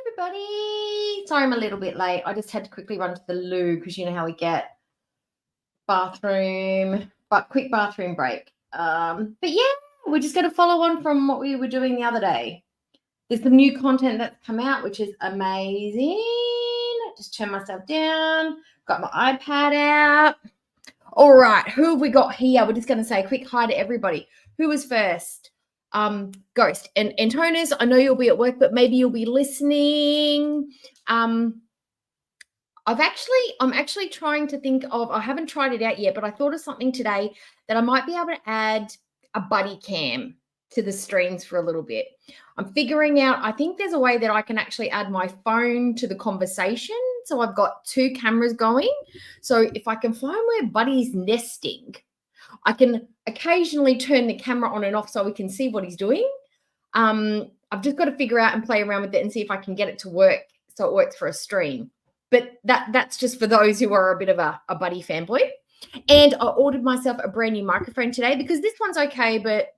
everybody. Sorry I'm a little bit late. I just had to quickly run to the loo because you know how we get bathroom, but quick bathroom break. But yeah, we're just going to follow on from what we were doing the other day. There's some new content that's come out, which is amazing. Just turn myself down. Got my iPad out. All right, who have we got here? We're just going to say a quick hi to everybody. Who was first? Ghost and Antonis, I know you'll be at work, but maybe you'll be listening. I'm actually trying to think of, I haven't tried it out yet, but I thought of something today that I might be able to add a buddy cam to the streams for a little bit. I'm figuring out, I think there's a way that I can actually add my phone to the conversation. So I've got two cameras going. So if I can find where Buddy's nesting, I can occasionally turn the camera on and off so we can see what he's doing. I've just got to figure out and play around with it and see if I can get it to work so it works for a stream. But that's just for those who are a bit of a Buddy fanboy. And I ordered myself a brand new microphone today because this one's okay, but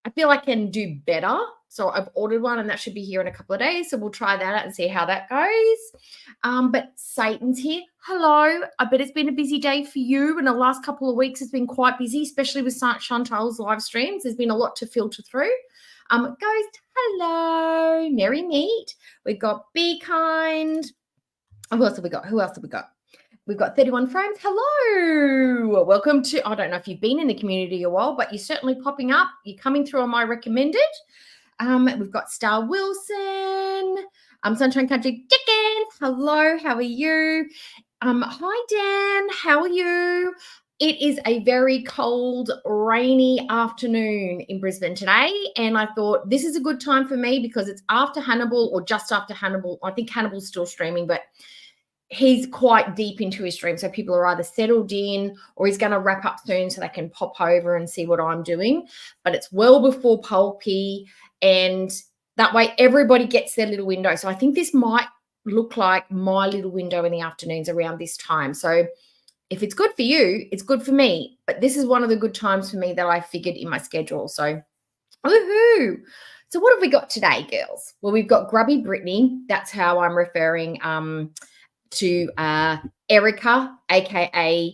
I feel I can do better. So I've ordered one and that should be here in a couple of days. So we'll try that out and see how that goes. But Satan's here. Hello. I bet it's been a busy day for you. And the last couple of weeks has been quite busy, especially with Chantal's live streams. There's been a lot to filter through. Ghost, hello. Merry meet. We've got Be Kind. Who else have we got? We've got 31 frames. Hello. Welcome to, I don't know if you've been in the community a while, but you're certainly popping up. You're coming through on my recommended. We've got Star Wilson, Sunshine Country Chickens. Hello, how are you? Hi, Dan. How are you? It is a very cold, rainy afternoon in Brisbane today, and I thought this is a good time for me because it's after Hannibal or just after Hannibal. I think Hannibal's still streaming, but he's quite deep into his stream. So people are either settled in or he's going to wrap up soon so they can pop over and see what I'm doing. But it's well before Pulpy, and that way everybody gets their little window. So I think this might look like my little window in the afternoons around this time. So if it's good for you, it's good for me. But this is one of the good times for me that I figured in my schedule. So woohoo. So what have we got today, girls? Well, we've got Grubby Brittany. That's how I'm referring to Erica, aka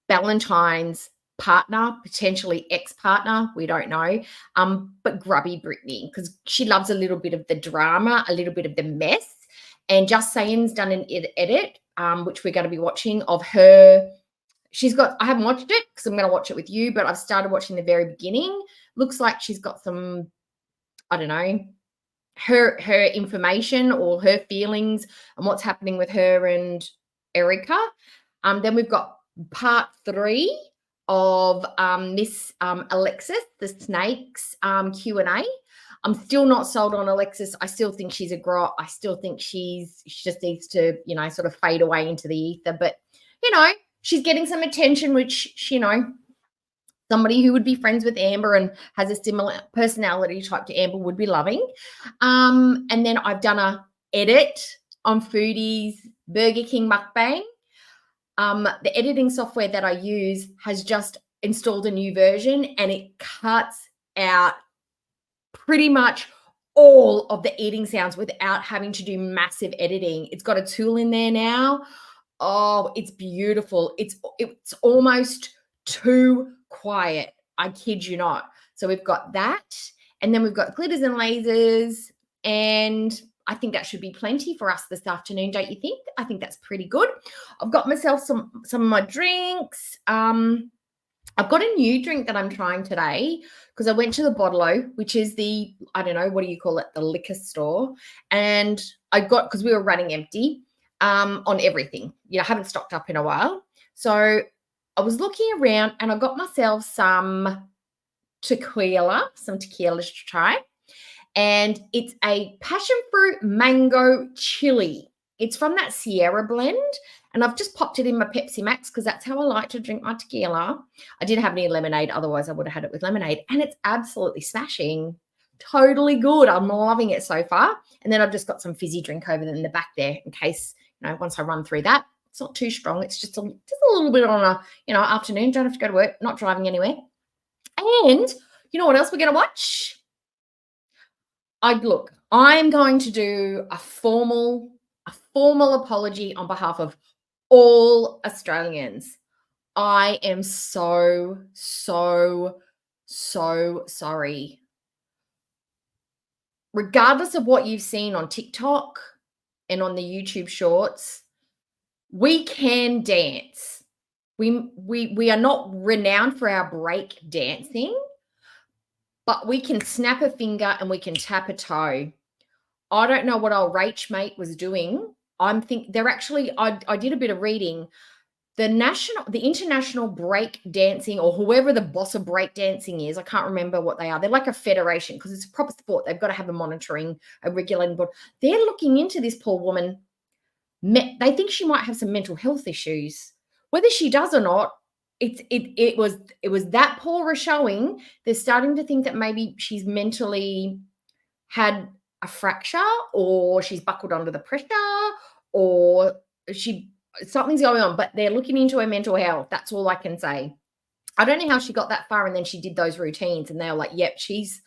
Valentine's partner, potentially ex-partner, we don't know, but Grubby Brittany, because she loves a little bit of the drama, a little bit of the mess. And Just Saying's done an edit, which we're going to be watching of her. I haven't watched it because I'm going to watch it with you, but I've started watching the very beginning. Looks like she's got some, I don't know, her information or her feelings and what's happening with her and Erica. Then we've got part 3 of Miss Alexis, the snakes Q&A. I'm still not sold on Alexis. I still think she's a grot. I still think she just needs to, sort of fade away into the ether. But, she's getting some attention, which, somebody who would be friends with Amber and has a similar personality type to Amber would be loving. And then I've done a edit on Foodie's Burger King mukbang. The editing software that I use has just installed a new version and it cuts out pretty much all of the eating sounds without having to do massive editing. It's got a tool in there now. Oh, it's beautiful. It's almost too quiet. I kid you not. So we've got that. And then we've got glitters and lasers. And I think that should be plenty for us this afternoon, don't you think? I think that's pretty good. I've got myself some of my drinks. I've got a new drink that I'm trying today because I went to the Bottle-O, which is the, I don't know, what do you call it? The liquor store. And because we were running empty on everything. I haven't stocked up in a while. So I was looking around and I got myself some tequila to try. And it's a passion fruit mango chili. It's from that Sierra blend. And I've just popped it in my Pepsi Max because that's how I like to drink my tequila. I didn't have any lemonade. Otherwise, I would have had it with lemonade. And it's absolutely smashing. Totally good. I'm loving it so far. And then I've just got some fizzy drink over in the back there in case, once I run through that. It's not too strong. It's just a little bit on a, afternoon. Don't have to go to work. Not driving anywhere. And you know what else we're going to watch? look, I'm going to do a formal apology on behalf of all Australians. I am so, so, so sorry. Regardless of what you've seen on TikTok and on the YouTube shorts, we can dance. We are not renowned for our break dancing, but we can snap a finger and we can tap a toe. I don't know what old Rach mate was doing. They're actually, I did a bit of reading. The international break dancing, or whoever the boss of break dancing is, I can't remember what they are. They're like a federation because it's a proper sport. They've got to have a regulating board. They're looking into this poor woman. They think she might have some mental health issues. Whether she does or not, it was that poor a showing. They're starting to think that maybe she's mentally had a fracture, or she's buckled under the pressure, or something's going on, but they're looking into her mental health. That's all I can say. I don't know how she got that far, and then she did those routines, and they were like, yep, she's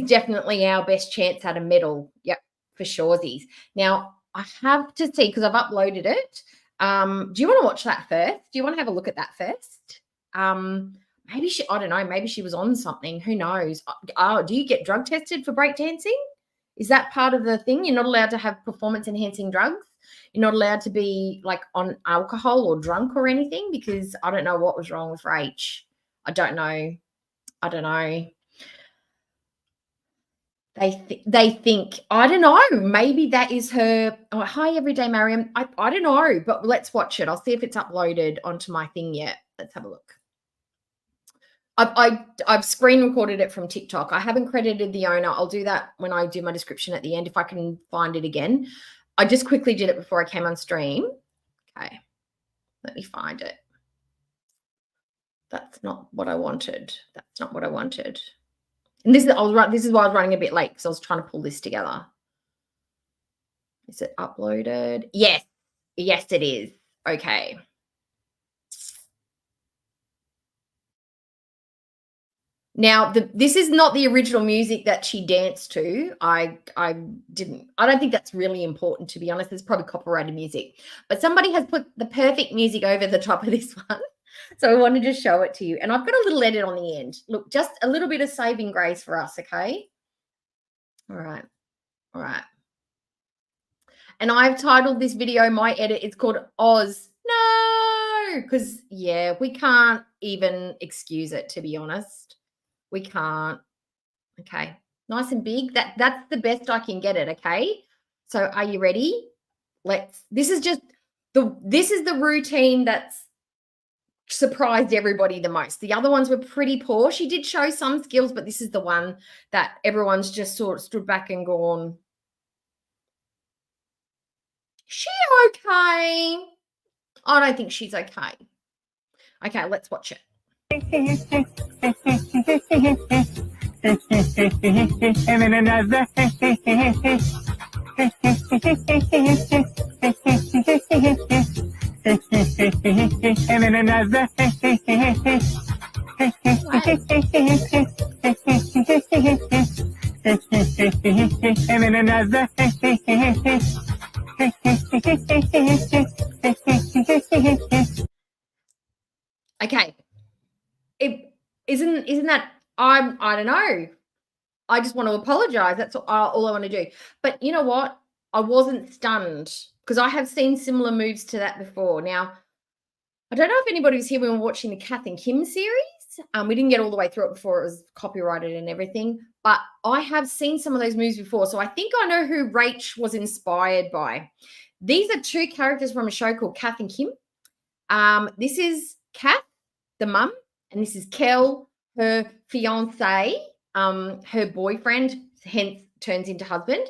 definitely our best chance at a medal. Yep, for suresies. Now, I have to see, because I've uploaded it. Do you want to watch that first? Do you want to have a look at that first? Maybe I don't know, maybe she was on something. Who knows? Do you get drug tested for breakdancing? Is that part of the thing? You're not allowed to have performance-enhancing drugs? You're not allowed to be like on alcohol or drunk or anything? Because I don't know what was wrong with Rach. I don't know. They think, I don't know, maybe that is her. Oh, hi, Everyday Mariam. I don't know, but let's watch it. I'll see if it's uploaded onto my thing yet. Let's have a look. I've screen recorded it from TikTok. I haven't credited the owner. I'll do that when I do my description at the end if I can find it again. I just quickly did it before I came on stream. Okay, let me find it. That's not what I wanted. And this is why I was running a bit late, because I was trying to pull this together. Is it uploaded? Yes. Yes, it is. Okay. Now, this is not the original music that she danced to. I don't think that's really important, to be honest. There's probably copyrighted music. But somebody has put the perfect music over the top of this one. So I wanted to show it to you. And I've got a little edit on the end. Look, just a little bit of saving grace for us, okay? All right. And I've titled this video, my edit, it's called Oz. No, because, yeah, we can't even excuse it, to be honest. We can't. Okay, nice and big. That's the best I can get it, okay? So are you ready? This is the routine that's surprised everybody the most. The other ones were pretty poor. She did show some skills, but this is the one that everyone's just sort of stood back and gone, she okay? I don't think she's okay. Okay, let's watch it. And then another. And then another. And then another. Okay. Isn't that, I don't know. I just want to apologize. That's all I want to do. But you know what? I wasn't stunned, because I have seen similar moves to that before. Now, I don't know if anybody was here when we were watching the Kath and Kim series. We didn't get all the way through it before it was copyrighted and everything, but I have seen some of those moves before. So I think I know who Rach was inspired by. These are two characters from a show called Kath and Kim. This is Kath, the mum, and this is Kel, her fiance, her boyfriend, hence turns into husband.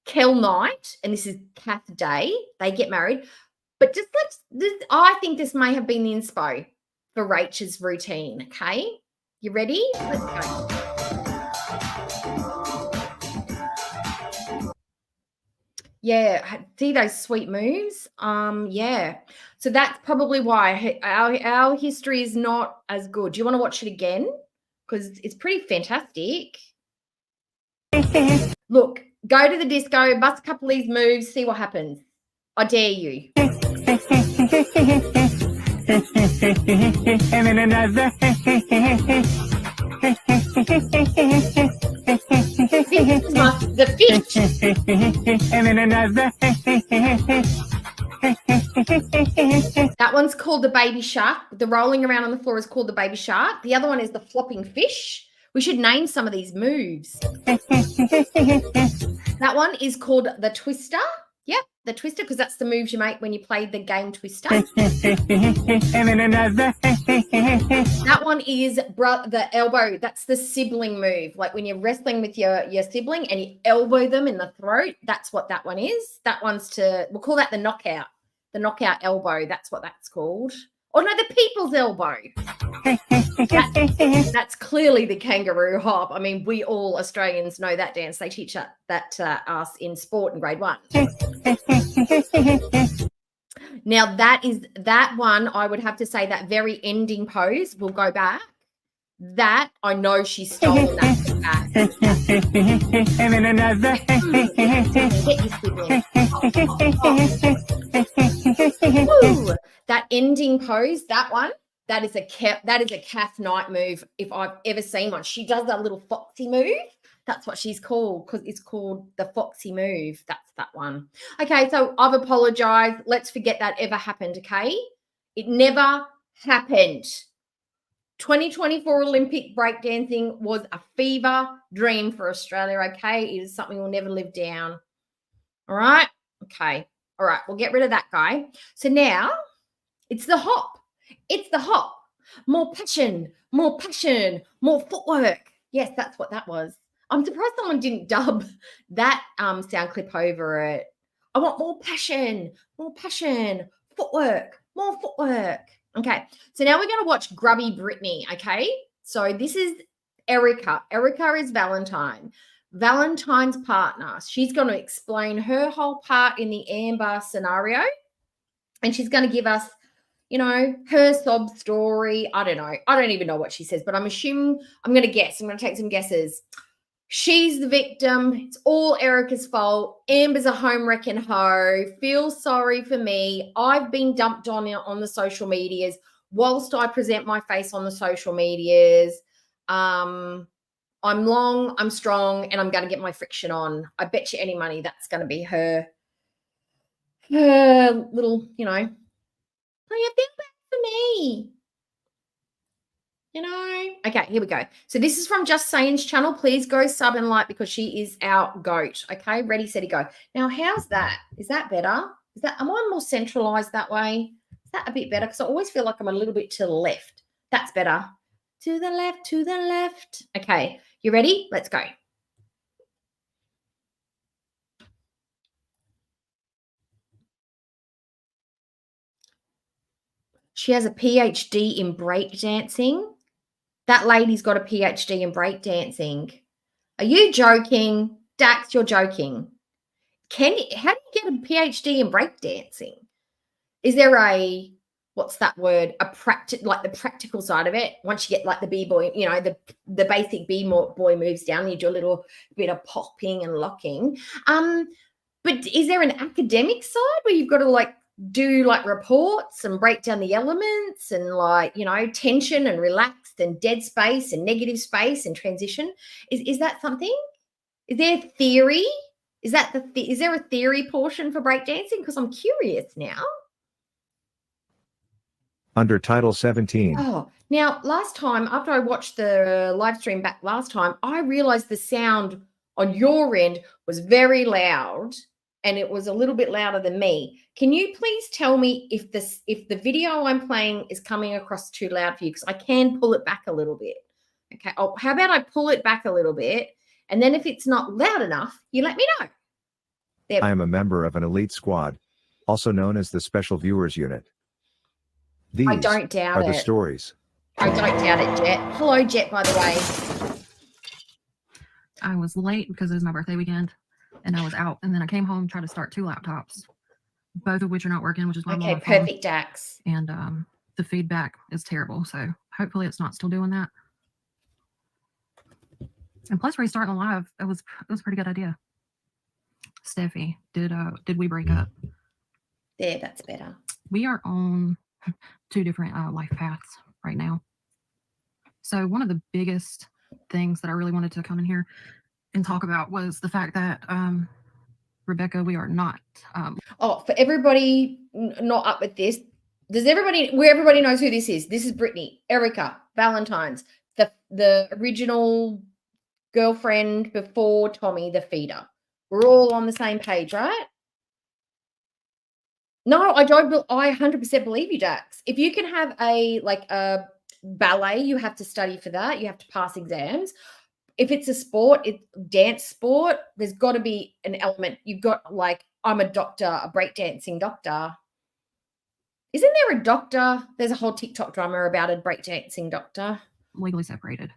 Kel Knight, and this is Kath Day. They get married. But I think this may have been the inspo for Rach's routine, okay? You ready? Let's go. Yeah, see those sweet moves? Yeah. So that's probably why our history is not as good. Do you want to watch it again? Because it's pretty fantastic. Look, go to the disco, bust a couple of these moves, see what happens. I dare you. The fish. That one's called the baby shark. The rolling around on the floor is called the baby shark. The other one is the flopping fish. We should name some of these moves. That one is called the twister. Yep, the twister, because that's the moves you make when you play the game Twister. That one is the elbow. That's the sibling move. Like when you're wrestling with your sibling and you elbow them in the throat. That's what that one is. That one's we'll call that the knockout. The knockout elbow. That's what that's called. Oh, no, the people's elbow. That's clearly the kangaroo hop. I mean, we all Australians know that dance. They teach that us in sport in grade 1. Now, that one, I would have to say that very ending pose will go back. That, I know she's stolen that back. Ooh, that ending pose, that one, that is a Kath Knight move if I've ever seen one. She does that little foxy move. That's what she's called, because it's called the foxy move. That's that one. Okay, so I've apologized. Let's forget that ever happened, okay? It never happened. 2024 Olympic breakdancing was a fever dream for Australia, okay? It is something we'll never live down. All right? Okay. All right, we'll get rid of that guy. So now it's the hop. It's the hop. More passion, more footwork. Yes, that's what that was. I'm surprised someone didn't dub that sound clip over it. I want more passion, footwork, more footwork. Okay, so now we're going to watch Grubby Brittany, okay? So this is Erica. Erica is Valentine's partner. She's going to explain her whole part in the Amber scenario, and she's going to give us, you know, her sob story. I don't know. I don't even know what she says, but I'm assuming, I'm going to guess. I'm going to take some guesses. She's the victim. It's all Erica's fault. Amber's a home wrecking hoe. Feel sorry for me. I've been dumped on the social medias whilst I present my face on the social medias. I'm long, I'm strong, and I'm going to get my friction on. I bet you any money that's going to be her little, you know, oh, you feel bad for me. You know, okay, here we go. So this is from Just Saying's channel. Please go sub and like, because she is our goat. Okay, ready, steady, go. Now, how's that? Is that better? Am I more centralized that way? Is that a bit better? Because I always feel like I'm a little bit to the left. That's better. To the left, to the left. Okay, you ready? Let's go. She has a PhD in breakdancing. That lady's got a PhD in breakdancing. Are you joking? Dax, you're joking. How do you get a PhD in breakdancing? Is there what's that word? Like the practical side of it. Once you get like the B-boy, you know, the basic B-boy moves down, you do a little bit of popping and locking. But is there an academic side where you've got to like do like reports and break down the elements and like, you know, tension and relaxed and dead space and negative space and transition? Is that something? Is there theory? Is there a theory portion for breakdancing? Because I'm curious now. Under Title 17. Oh, now last time, after I watched the live stream back last time, I realized the sound on your end was very loud, and it was a little bit louder than me. Can you please tell me if the video I'm playing is coming across too loud for you? Because I can pull it back a little bit. Okay. Oh, how about I pull it back a little bit, and then if it's not loud enough, you let me know. I am a member of an elite squad, also known as the Special Viewers Unit. These I don't doubt are the stories. I don't doubt it, Jet. Hello, Jet, by the way. I was late because it was my birthday weekend, and I was out, and then I came home, tried to start 2 laptops, both of which are not working, which is why I'm on my phone. Perfect, Dax. And the feedback is terrible, so hopefully it's not still doing that. And plus restarting live, it was a pretty good idea. Steffi, did we break up? There, that's better. We are on 2 different life paths right now. So one of the biggest things that I really wanted to come in here and talk about was the fact that Rebecca, we are not. For everybody not up with this, everybody knows who this is? This is Brittany, Erica, Valentine's, the original girlfriend before Tommy, the feeder. We're all on the same page, right? No, I don't. I 100% believe you, Dax. If you can have a ballet, you have to study for that. You have to pass exams. If it's a sport, dance sport, there's got to be an element. You've got I'm a doctor, a breakdancing doctor. Isn't there a doctor? There's a whole TikTok drama about a breakdancing doctor. Legally separated.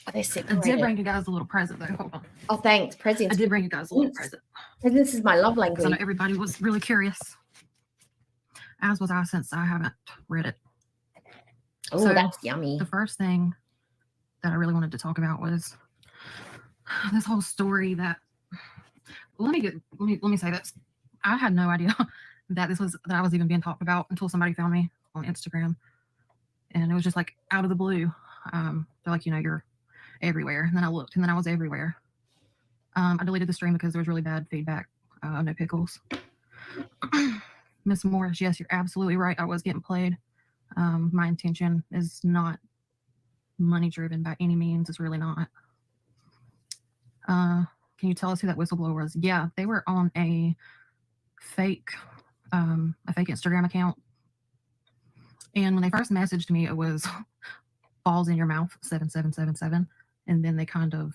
Oh, they're separated. I did bring you guys a little present though. Hold on. Oh, thanks. Presents. I did bring you guys a little present. This is my love language. I know everybody was really curious. As was I, since I haven't read it. Oh, so that's yummy. The first thing that I really wanted to talk about was this whole story that let me say this. I had no idea that I was even being talked about until somebody found me on Instagram. And it was just out of the blue. They're like, you're everywhere. And then I looked and then I was everywhere. I deleted the stream because there was really bad feedback. No pickles. Miss Morris, yes, you're absolutely right. I was getting played. My intention is not money driven by any means. It's really not. Can you tell us who that whistleblower was? Yeah, they were on a fake Instagram account. And when they first messaged me, it was balls in your mouth 7777. And then they kind of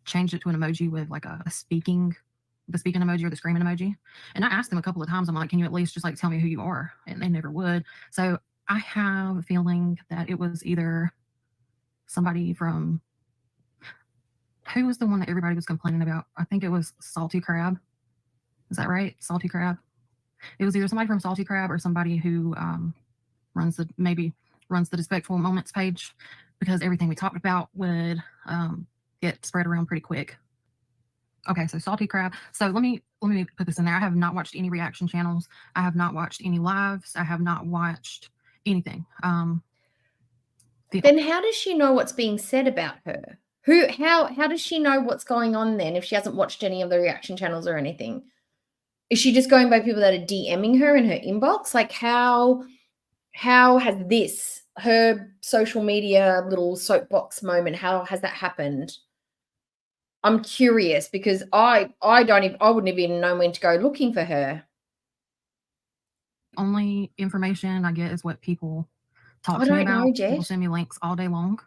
changed it to an emoji with the speaking emoji or the screaming emoji. And I asked them a couple of times, I'm like, can you at least just tell me who you are? And they never would. So I have a feeling that it was either somebody from, who was the one that everybody was complaining about? I think it was Salty Crab. Is that right? Salty Crab. It was either somebody from Salty Crab or somebody who runs the Disrespectful Moments page, because everything we talked about would get spread around pretty quick. Okay, so Salty Crab. So let me put this in there. I have not watched any reaction channels. I have not watched any lives. I have not watched anything. Then how does she know what's being said about her? How does she know what's going on then if she hasn't watched any of the reaction channels or anything? Is she just going by people that are DMing her in her inbox? How has this, her social media little soapbox moment, how has that happened? I'm curious because I wouldn't even know when to go looking for her. Only information I get is what people talk to me about. People send me links all day long,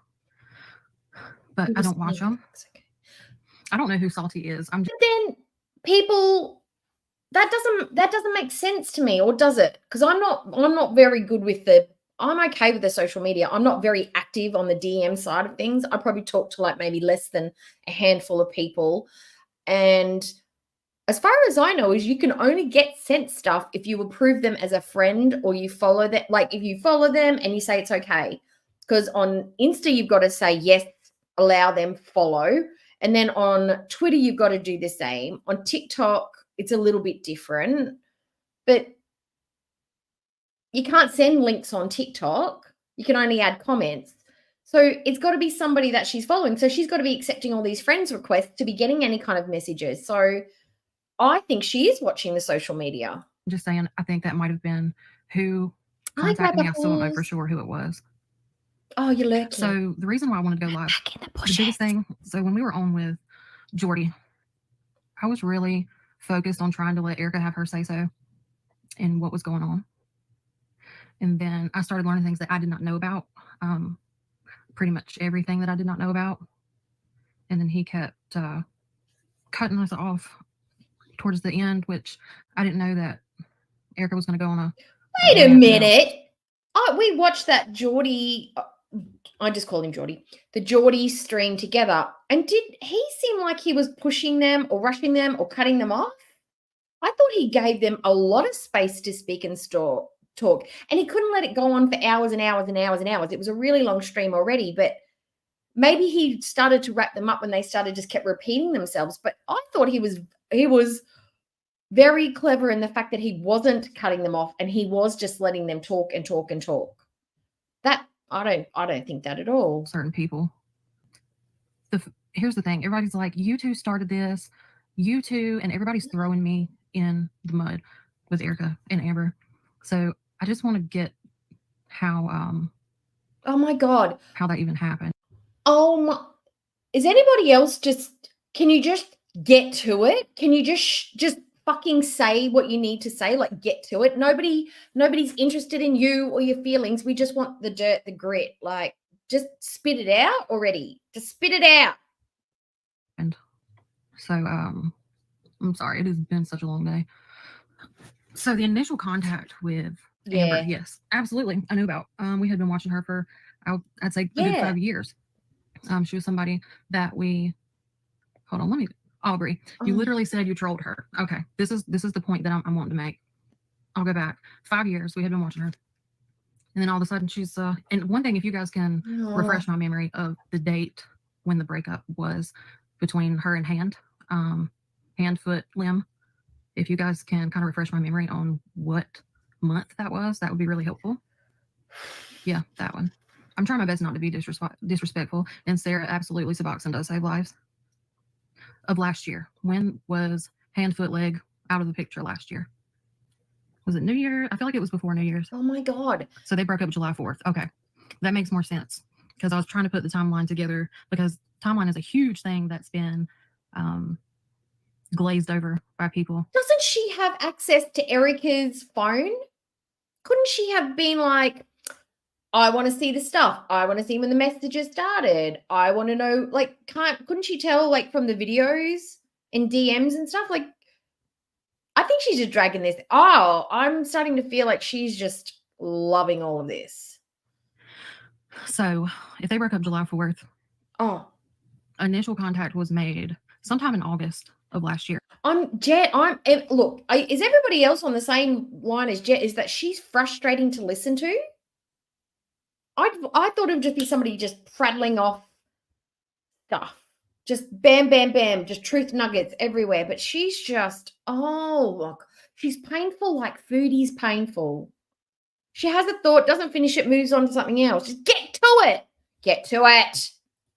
but I don't watch them. Okay. I don't know who Salty is. But then people, that doesn't make sense to me, or does it? Because I'm not very good with I'm okay with the social media. I'm not very active on the DM side of things. I probably talk to maybe less than a handful of people. And as far as I know, is you can only get sent stuff if you approve them as a friend or you follow that. If you follow them and you say it's okay. Because on Insta, you've got to say, yes, allow them, follow. And then on Twitter, you've got to do the same. On TikTok, it's a little bit different. But you can't send links on TikTok. You can only add comments. So it's got to be somebody that she's following. So she's got to be accepting all these friends requests to be getting any kind of messages. So I think she is watching the social media. I'm just saying, I think that might have been who contacted me. I still don't know for sure who it was. Oh, you're lurking. So the reason why I wanted to go live, the biggest thing, so when we were on with Jordy, I was really focused on trying to let Erica have her say-so in what was going on. And then I started learning things that I did not know about, pretty much everything that I did not know about. And then he kept cutting us off towards the end, which I didn't know that Erica was going to go on a... Wait a minute. We watched that Jordy... I just call him Jordy. The Jordy stream together. And did he seem like he was pushing them or rushing them or cutting them off? I thought he gave them a lot of space to speak and talk. And he couldn't let it go on for hours and hours and hours and hours. It was a really long stream already, but maybe he started to wrap them up when they just kept repeating themselves. But I thought he was very clever in the fact that he wasn't cutting them off and he was just letting them talk and talk and talk. That I don't think that at all. Certain people. Here's the thing. Everybody's like, you two started this, you two, and everybody's throwing me in the mud with Erica and Amber. So I just want to get how oh my God, how that even happened. Is anybody else can you just get to it? Can you just fucking say what you need to say? Like, get to it. Nobody's interested in you or your feelings. We just want the dirt, the grit. Like, just spit it out already. Just spit it out. And so I'm sorry, it has been such a long day. So the initial contact with Amber, yes, absolutely, I knew about. We had been watching her for I'd say a good 5 years. She was somebody that Aubrey, you literally said you trolled her. Okay, this is the point that I'm wanting to make. I'll go back 5 years. We had been watching her, and then all of a sudden she's and one thing, if you guys can refresh my memory of the date when the breakup was between her and hand, foot, limb, if you guys can kind of refresh my memory on what month that was, that would be really helpful. Yeah, that one. I'm trying my best not to be disrespectful, and Sarah absolutely suboxone and does save lives. Of last year. When was hand, foot, leg out of the picture last year? Was it New Year? I feel like it was before New Year's. Oh my God. So they broke up July 4th. Okay. That makes more sense because I was trying to put the timeline together because timeline is a huge thing that's been glazed over by people. Doesn't she have access to Erica's phone? Couldn't she have been like, I want to see the stuff. I want to see when the messages started. I want to know, like, couldn't she tell, like, from the videos and DMs and stuff? Like, I think she's just dragging this. Oh, I'm starting to feel like she's just loving all of this. So if they broke up July 4th, initial contact was made sometime in August of last year. Look, is everybody else on the same line as Jet? Is that she's frustrating to listen to? I thought it would just be somebody just prattling off stuff. Just bam, bam, bam, just truth nuggets everywhere. But she's just, look, she's painful like Foodie's painful. She has a thought, doesn't finish it, moves on to something else. Just get to it. Get to it.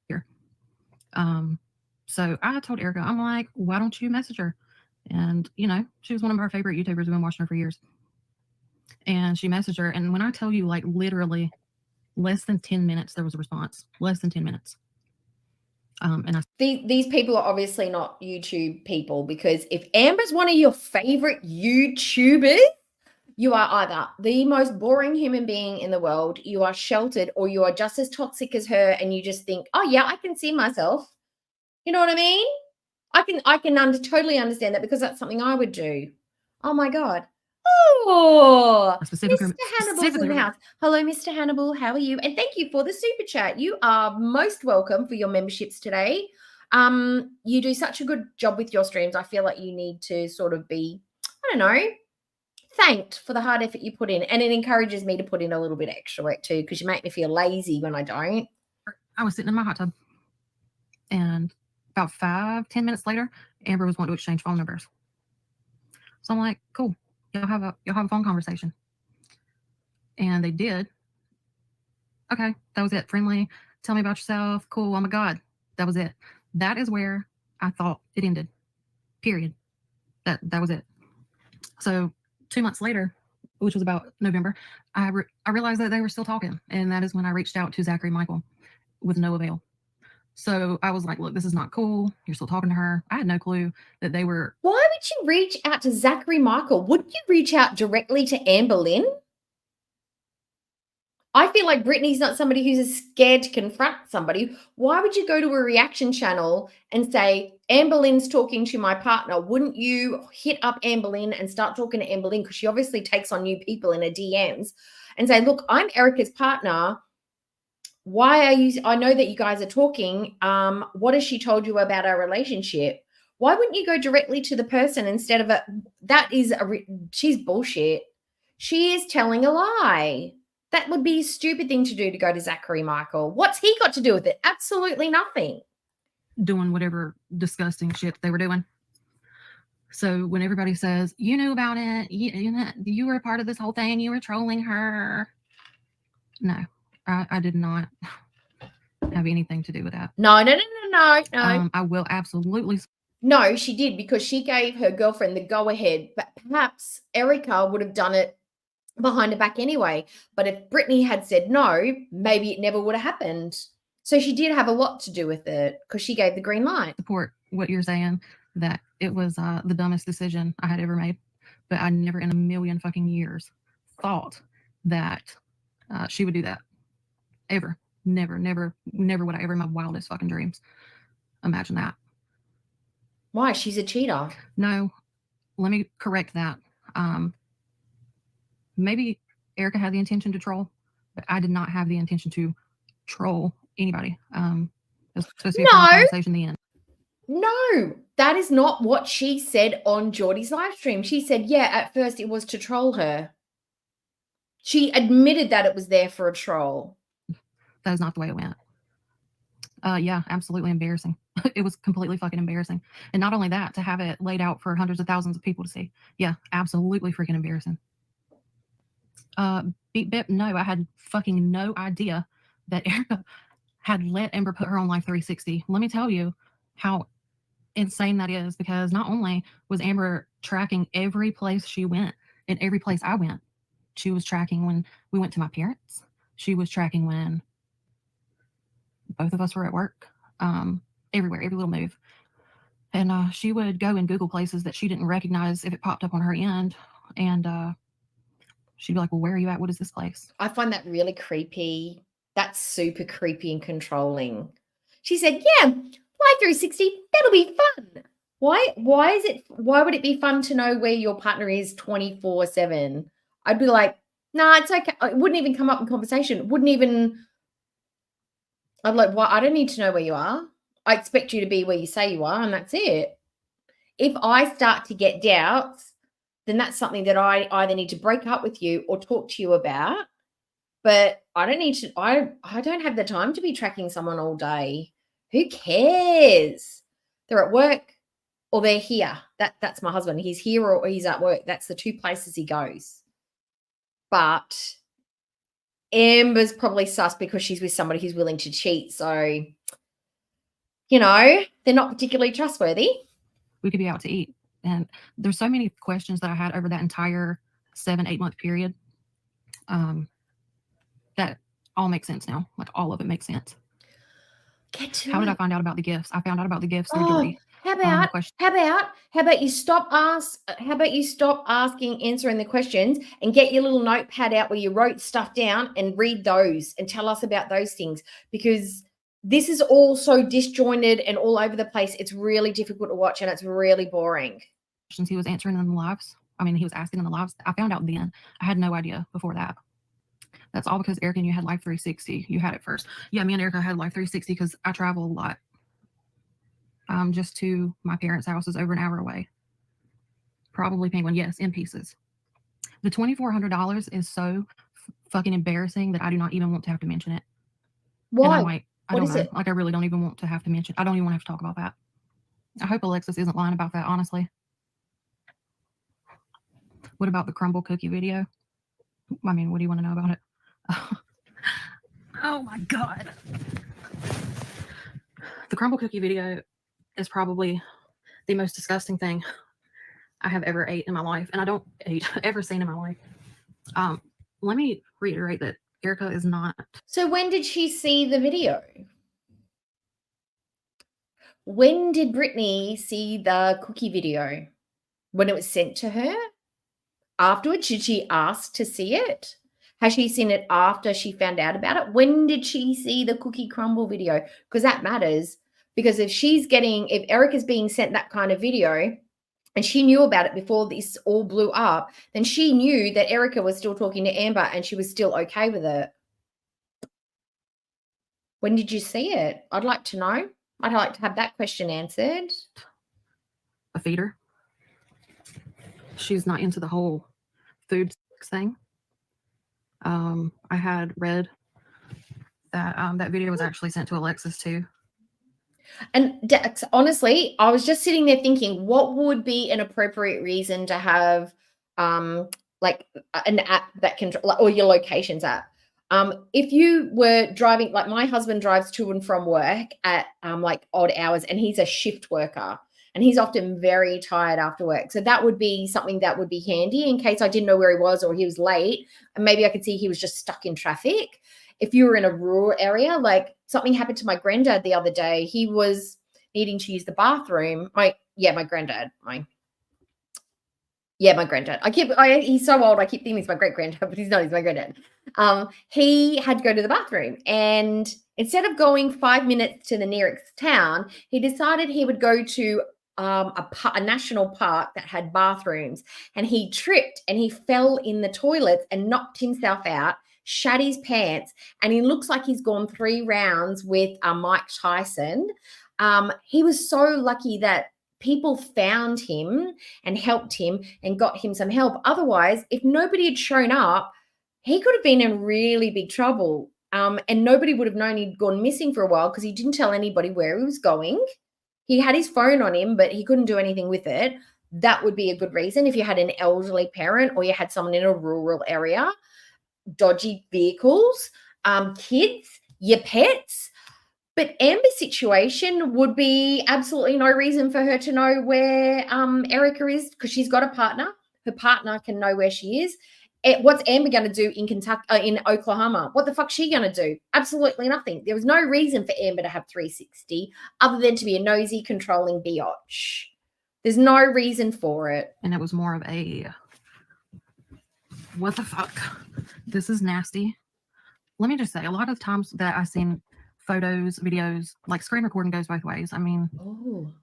Here. So I told Erica, I'm like, why don't you message her? And, she was one of our favorite YouTubers. We've been watching her for years. And she messaged her. And when I tell you, like, literally less than 10 minutes, there was a response. Less than 10 minutes. And these people are obviously not YouTube people, because if Amber's one of your favorite YouTubers, you are either the most boring human being in the world, you are sheltered, or you are just as toxic as her and you just think, oh yeah, I can see myself. You know what I mean? I can totally understand that, because that's something I would do. Oh my God. Oh, Mr. Hannibal's in the house. Hello, Mr. Hannibal. How are you? And thank you for the super chat. You are most welcome for your memberships today. You do such a good job with your streams. I feel like you need to sort of be, I don't know, thanked for the hard effort you put in. And it encourages me to put in a little bit of extra work too, because you make me feel lazy when I don't. I was sitting in my hot tub, and about 5-10 minutes later, Amber was wanting to exchange phone numbers. So I'm like, cool. You'll have a phone conversation. And they did. Okay, that was it. Friendly. Tell me about yourself. Cool. Oh my God. That was it. That is where I thought it ended. Period. That was it. So 2 months later, which was about November, I realized that they were still talking. And that is when I reached out to Zachary Michael with no avail. So I was like, look, this is not cool. You're still talking to her. I had no clue that they were. Why would you reach out to Zachary Michael? Wouldn't you reach out directly to Amberlynn? I feel like Brittany's not somebody who's scared to confront somebody. Why would you go to a reaction channel and say, Amberlynn's talking to my partner? Wouldn't you hit up Amberlynn and start talking to Amberlynn? Because she obviously takes on new people in her DMs, and say, look, I'm Erica's partner. Why are you, I know that you guys are talking. What has she told you about our relationship? Why wouldn't you go directly to the person instead of she's bullshit. She is telling a lie. That would be a stupid thing to do, to go to Zachary Michael. What's he got to do with it? Absolutely nothing. Doing whatever disgusting shit they were doing. So when everybody says, you knew about it, you were a part of this whole thing, you were trolling her. No, I did not have anything to do with that. No. I will absolutely. No, she did, because she gave her girlfriend the go-ahead, but perhaps Erica would have done it behind her back anyway. But if Brittany had said no, maybe it never would have happened. So she did have a lot to do with it, because she gave the green light. Support what you're saying, that it was the dumbest decision I had ever made. But I never in a million fucking years thought that she would do that. Ever. Never would I ever in my wildest fucking dreams imagine that. Why? She's a cheater. No, let me correct that. Maybe Erica had the intention to troll, but I did not have the intention to troll anybody. It was supposed to be a fun conversation in the end. No, that is not what she said on Geordie's live stream. She said, yeah, at first it was to troll her. She admitted that it was there for a troll. That is not the way it went. Yeah, absolutely embarrassing. It was completely fucking embarrassing. And not only that, to have it laid out for hundreds of thousands of people to see. Yeah, absolutely freaking embarrassing. Beep Bip, no, I had fucking no idea that Erica had let Amber put her on Life 360. Let me tell you how insane that is, because not only was Amber tracking every place she went and every place I went, she was tracking when we went to my parents. She was tracking when both of us were at work, everywhere, every little move. And she would go and Google places that she didn't recognize if it popped up on her end. And she'd be like, well, where are you at? What is this place? I find that really creepy. That's super creepy and controlling. She said, yeah, Live 360, that'll be fun. Why would it be fun to know where your partner is 24/7? I'd be like, nah, it's okay. It wouldn't even come up in conversation. I'd like, well, I don't need to know where you are. I expect you to be where you say you are, and that's it. If I start to get doubts, then that's something that I either need to break up with you or talk to you about. But I don't have the time to be tracking someone all day. Who cares? They're at work or they're here. That's my husband. He's here or he's at work. That's the two places he goes. But Amber's probably sus because she's with somebody who's willing to cheat. So, they're not particularly trustworthy. We could be out to eat. And there's so many questions that I had over that entire 7-8 month period. That all makes sense now. Like, all of it makes sense. How did I find out about the gifts? I found out about the gifts through Jordy. How about you stop answering the questions and get your little notepad out where you wrote stuff down and read those and tell us about those things, because this is all so disjointed and all over the place. It's really difficult to watch and it's really boring. Questions he was answering in the lives. He was asking in the lives. I found out then. I had no idea before that. That's all because Erica and you had Life 360. You had it first. Yeah, me and Erica had Life 360 because I travel a lot. Just to my parents' house is over an hour away. Probably Penguin, yes, in pieces. The $2,400 is so fucking embarrassing that I do not even want to have to mention it. Why? I don't know. Like, I really don't even want to have to mention. I don't even want to have to talk about that. I hope Alexis isn't lying about that, honestly. What about the crumble cookie video? What do you want to know about it? Oh my God. The crumble cookie video is probably the most disgusting thing I have ever ate in my life. And I don't ever seen in my life. Let me reiterate that Erica is not. So when did she see the video? When did Brittany see the cookie video? When it was sent to her? Afterwards, did she ask to see it? Has she seen it after she found out about it? When did she see the cookie crumble video? Because that matters. Because if Erica's being sent that kind of video and she knew about it before this all blew up, then she knew that Erica was still talking to Amber and she was still okay with it. When did you see it? I'd like to know. I'd like to have that question answered. A feeder. She's not into the whole food thing. I had read that that video was actually sent to Alexis too. And honestly, I was just sitting there thinking, what would be an appropriate reason to have like an app that can, or your locations app? If you were driving, like my husband drives to and from work at like odd hours, and he's a shift worker, and he's often very tired after work. So that would be something that would be handy in case I didn't know where he was or he was late, and maybe I could see he was just stuck in traffic. If you were in a rural area, like something happened to my granddad the other day. He was needing to use the bathroom. My granddad. My granddad. He's so old. I keep thinking he's my great granddad, but he's not. He's my granddad. He had to go to the bathroom, and instead of going 5 minutes to the nearest town, he decided he would go to a national park that had bathrooms, and he tripped and he fell in the toilets and knocked himself out, shat his pants, and he looks like he's gone 3 rounds with Mike Tyson. He was so lucky that people found him and helped him and got him some help. Otherwise, if nobody had shown up, he could have been in really big trouble. And nobody would have known he'd gone missing for a while because he didn't tell anybody where he was going. He had his phone on him, but he couldn't do anything with it. That would be a good reason if you had an elderly parent or you had someone in a rural area. Dodgy vehicles, kids, your pets. But Amber's situation would be absolutely no reason for her to know where Erica is because she's got a partner. Her partner can know where she is. What's Amber going to do in Kentucky, in Oklahoma? What the fuck's she going to do? Absolutely nothing. There was no reason for Amber to have 360 other than to be a nosy, controlling biatch. There's no reason for it. And it was more of a, what the fuck? This is nasty. Let me just say, a lot of times that I've seen photos, videos, like screen recording goes both ways. I mean,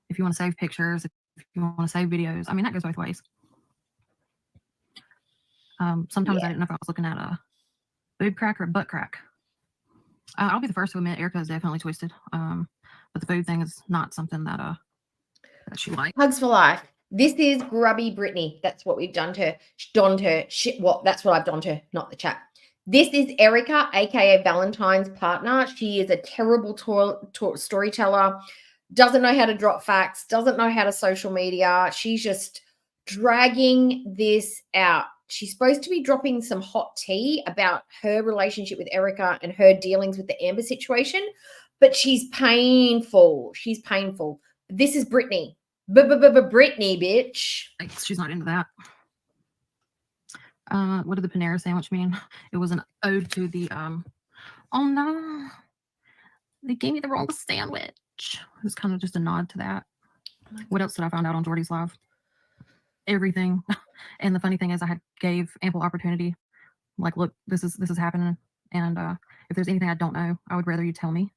if you want to save pictures, if you want to save videos, I mean, that goes both ways. Sometimes I didn't know if I was looking at a boob crack or a butt crack. I'll be the first to admit Erica is definitely twisted. But the food thing is not something that that she likes. Hugs for life. This is Grubby Brittany. That's what we've done to her. Donned her. That's what I've done to her, not the chat. This is Erica, aka Valentine's partner. She is a terrible storyteller, doesn't know how to drop facts, doesn't know how to social media. She's just dragging this out. She's supposed to be dropping some hot tea about her relationship with Erica and her dealings with the Amber situation, but she's painful. She's painful. This is Brittany. Brittany, bitch. She's not into that. What did the Panera sandwich mean? It was an ode to the, oh no, they gave me the wrong sandwich. It was kind of just a nod to that. What else did I find out on Jordy's Live? Everything. And the funny thing is I gave ample opportunity. Like, look, this is happening. And if there's anything I don't know, I would rather you tell me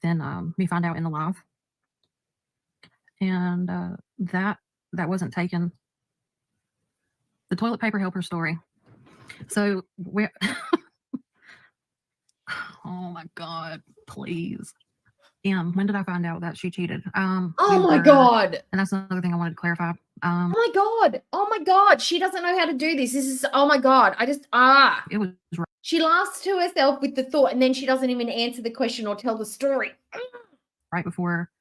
than me find out in the live. And that wasn't taken. The toilet paper helper story. So where oh my God, please. When did I find out that she cheated? Oh my God. And that's another thing I wanted to clarify. Oh my God. She doesn't know how to do this. This is, oh my God. It was right. She laughs to herself with the thought and then she doesn't even answer the question or tell the story. Right before,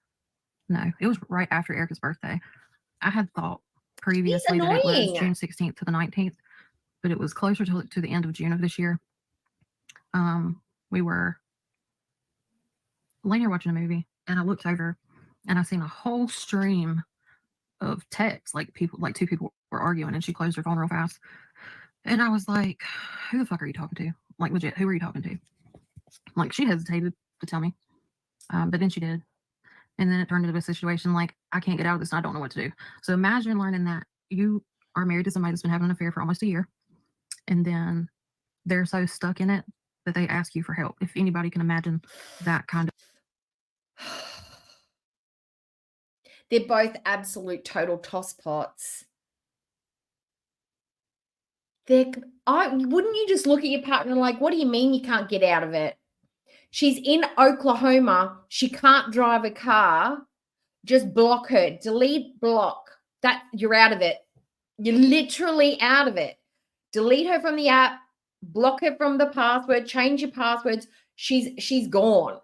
no, it was right after Erica's birthday. I had thought previously that it was June 16th to the 19th, but it was closer to the end of June of this year. We were laying here watching a movie and I looked over and I seen a whole stream of texts, like two people were arguing, and she closed her phone real fast. And I was like, who the fuck are you talking to? Like, legit, who are you talking to? Like, she hesitated to tell me, but then she did. And then it turned into a situation like, I can't get out of this and I don't know what to do. So imagine learning that you are married to somebody that's been having an affair for almost a year, and then they're so stuck in it that they ask you for help. If anybody can imagine that kind of. They're both absolute total tosspots. Wouldn't you just look at your partner like, what do you mean you can't get out of it? She's in Oklahoma. She can't drive a car. Just block her. Delete, block. You're out of it. You're literally out of it. Delete her from the app. block her from the password, change your passwords. She's gone.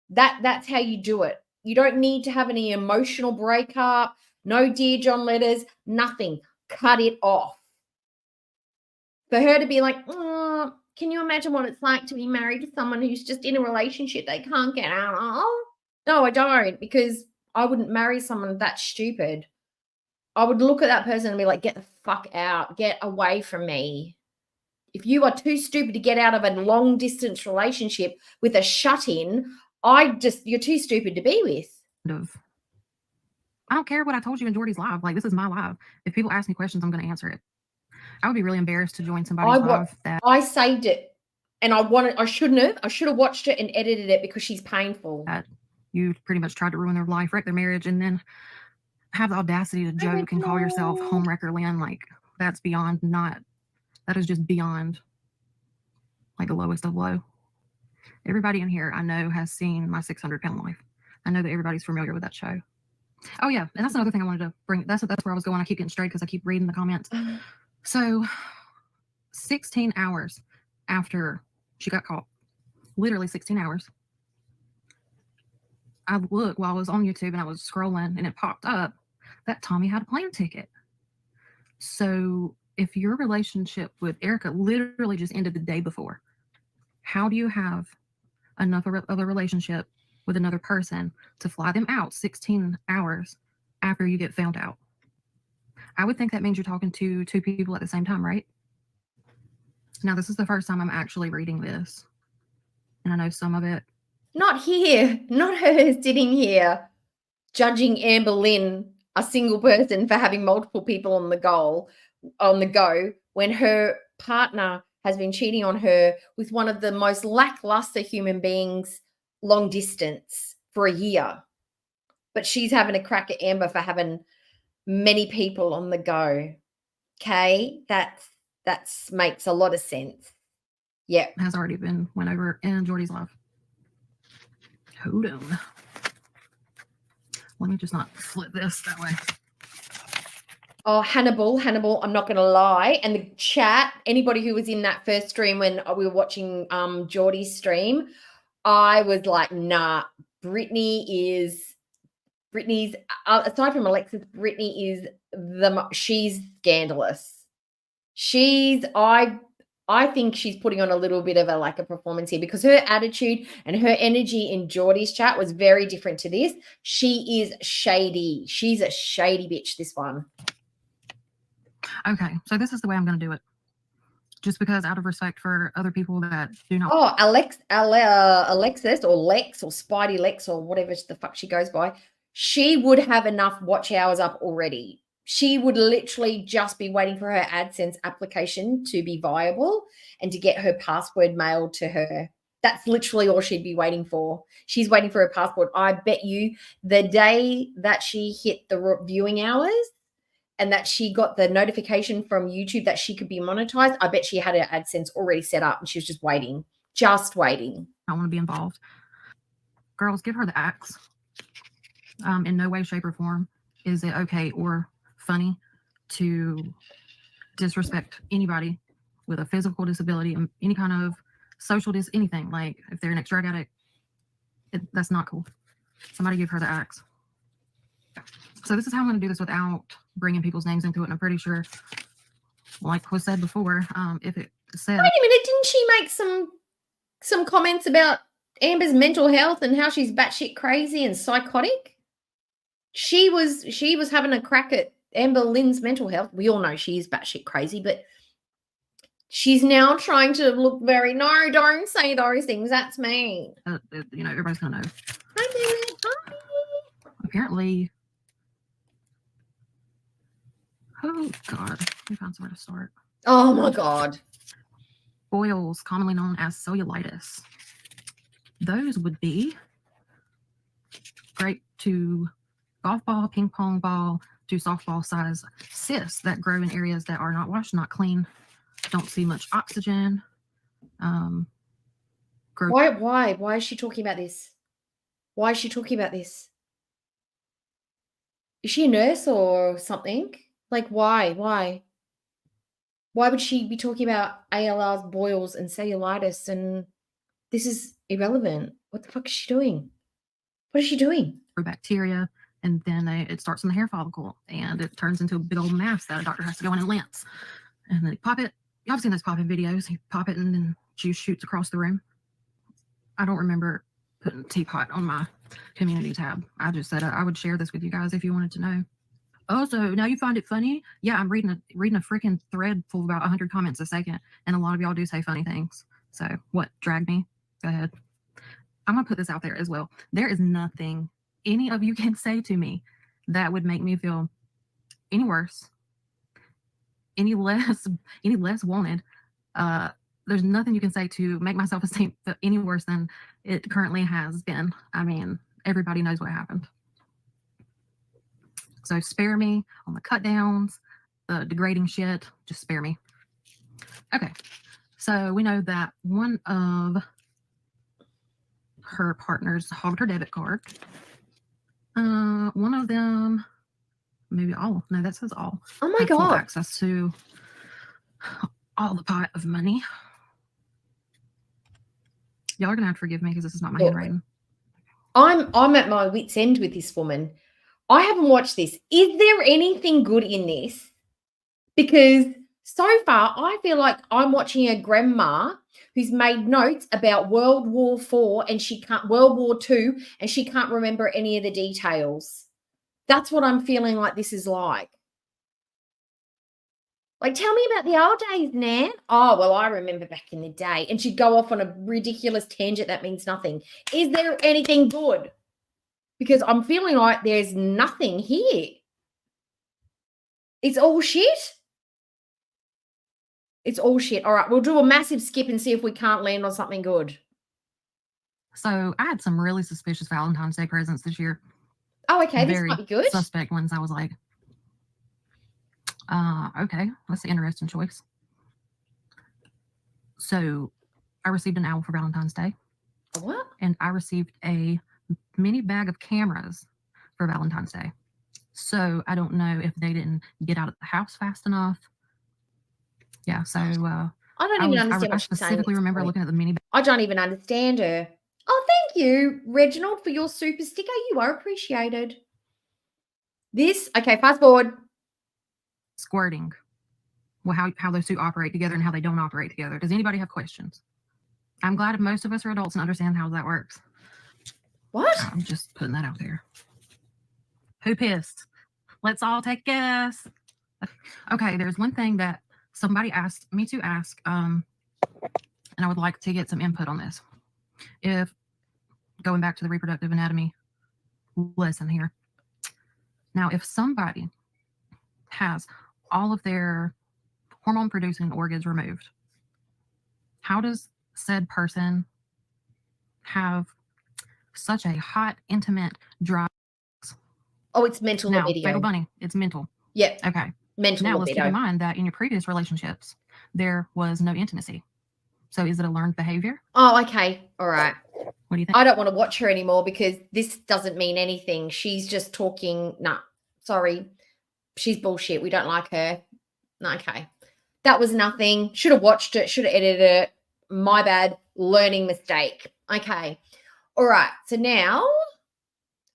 That's how you do it. You don't need to have any emotional breakup, no Dear John letters, nothing. Cut it off. For her to be like, oh, can you imagine what it's like to be married to someone who's just in a relationship they can't get out of? No, I don't, because I wouldn't marry someone that stupid. I would look at that person and be like, get the fuck out, get away from me. If you are too stupid to get out of a long distance relationship with a shut-in, you're too stupid to be with. I don't care what I told you in Jordy's live. Like, this is my live. If people ask me questions, I'm going to answer it. I would be really embarrassed to join somebody's live that I saved it, and I shouldn't have. I should have watched it and edited it because she's painful. That you pretty much tried to ruin their life, wreck their marriage, and then have the audacity to joke and call yourself Homewrecker Lynn. Like, that's beyond not. That is just beyond, like, the lowest of low. Everybody in here I know has seen My 600-Pound Life. I know that everybody's familiar with that show. Oh yeah, and that's another thing I wanted to bring. That's where I was going. I keep getting straight because I keep reading the comments. So 16 hours after she got caught, literally 16 hours, I looked while I was on YouTube and I was scrolling and it popped up that Tommy had a plane ticket. So if your relationship with Erica literally just ended the day before, how do you have enough of a relationship with another person to fly them out 16 hours after you get found out? I would think that means you're talking to two people at the same time, right? Now, this is the first time I'm actually reading this, and I know some of it. Not here, not her sitting here judging Amberlynn, a single person, for having multiple people on the go when her partner has been cheating on her with one of the most lackluster human beings long distance for a year. But she's having a crack at Amber for having many people on the go. Okay, that makes a lot of sense. Yeah, has already been went over in Jordy's life. Hold on. Let me just not flip this that way. Oh, Hannibal, I'm not going to lie. And the chat, anybody who was in that first stream when we were watching Jordy's stream, I was like, nah, Brittany's, aside from Alexis, Brittany is she's scandalous. I think she's putting on a little bit of a performance here because her attitude and her energy in Jordy's chat was very different to this. She is shady. She's a shady bitch, this one. Okay, so this is the way I'm going to do it. Just because out of respect for other people that do not. Oh, Alexis or Lex or Spidey Lex or whatever the fuck she goes by, she would have enough watch hours up already. She would literally just be waiting for her AdSense application to be viable and to get her password mailed to her. That's literally all she'd be waiting for. She's waiting for her passport. I bet you the day that she hit the viewing hours and that she got the notification from YouTube that she could be monetized, I bet she had her AdSense already set up and she was just waiting. I want to be involved. Girls, give her the axe. In no way, shape, or form is it okay or funny to disrespect anybody with a physical disability, any kind of social anything. Like if they're an ex-drug addict, that's not cool. Somebody give her the axe. So this is how I'm going to do this without bringing people's names into it. And I'm pretty sure, like was said before, if it said. Wait a minute, didn't she make some comments about Amber's mental health and how she's batshit crazy and psychotic? She was having a crack at Amberlynn's mental health. We all know she is batshit crazy, but she's now trying to look very, no, don't say those things. That's me. Everybody's going to know. Hi, David. Hi. Apparently. Oh, God. Let me find somewhere to start. Oh, my God. Boils, commonly known as cellulitis. Those would be great to golf ball, ping pong ball, to softball size cysts that grow in areas that are not washed, not clean, don't see much oxygen. Why is she talking about this? Why is she talking about this? Is she a nurse or something? Like, why? Why would she be talking about ALRs, boils, and cellulitis? And this is irrelevant. What the fuck is she doing? What is she doing? For bacteria, and then it starts in the hair follicle, and it turns into a big old mass that a doctor has to go in and lance. And then they pop it. Y'all have seen those pop-in videos. You pop it, and then juice shoots across the room. I don't remember putting teapot on my community tab. I just said I would share this with you guys if you wanted to know. Also, now you find it funny? Yeah, I'm reading a freaking thread full of about 100 comments a second, and a lot of y'all do say funny things. So what? Drag me? Go ahead. I'm gonna put this out there as well. There is nothing any of you can say to me that would make me feel any worse, any less wanted. There's nothing you can say to make my self-esteem feel any worse than it currently has been. I mean, everybody knows what happened. So spare me on the cut downs, the degrading shit, just spare me. Okay, so we know that one of her partners hogged her debit card. One of them, maybe all, no, that says all. Oh my had full God. access to all the pot of money. Y'all are gonna have to forgive me because this is not my handwriting. I'm at my wit's end with this woman. I haven't watched this. Is there anything good in this? Because so far, I feel like I'm watching a grandma who's made notes about World War IV and World War II, and she can't remember any of the details. That's what I'm feeling like this is like. Like, tell me about the old days, Nan. Oh, well, I remember back in the day. And she'd go off on a ridiculous tangent that means nothing. Is there anything good? Because I'm feeling like there's nothing here. It's all shit. It's all shit. All right, we'll do a massive skip and see if we can't land on something good. So I had some really suspicious Valentine's Day presents this year. Oh, okay, this Very might be good. Suspect ones. I was like, okay, that's an interesting choice. So I received an owl for Valentine's Day. A what? And I received a mini bag of cameras for Valentine's Day. So I don't know if they didn't get out of the house fast enough. Yeah, so I don't even understand I what she's saying. specifically remember looking at the mini bag. I don't even understand her. Oh, thank you, Reginald, for your super sticker. You are appreciated. This, okay, fast forward. Squirting. Well, how those two operate together and how they don't operate together. Does anybody have questions? I'm glad most of us are adults and understand how that works. What? I'm just putting that out there. Who pissed? Let's all take a guess. Okay, there's one thing that somebody asked me to ask, and I would like to get some input on this. If going back to the reproductive anatomy lesson here. Now, if somebody has all of their hormone producing organs removed, how does said person have such a hot, intimate drive? Oh, it's mental Now, libido. Fatal Bunny, it's mental. Yep. Okay. Mental now, libido. let's keep in mind that in your previous relationships, there was no intimacy. So is it a learned behavior? Oh, okay. All right. What do you think? I don't want to watch her anymore because this doesn't mean anything. She's just talking. Nah, sorry. She's bullshit. We don't like her. No, okay. That was nothing. Should have watched it. Should have edited it. My bad. Learning mistake. Okay. All right. So now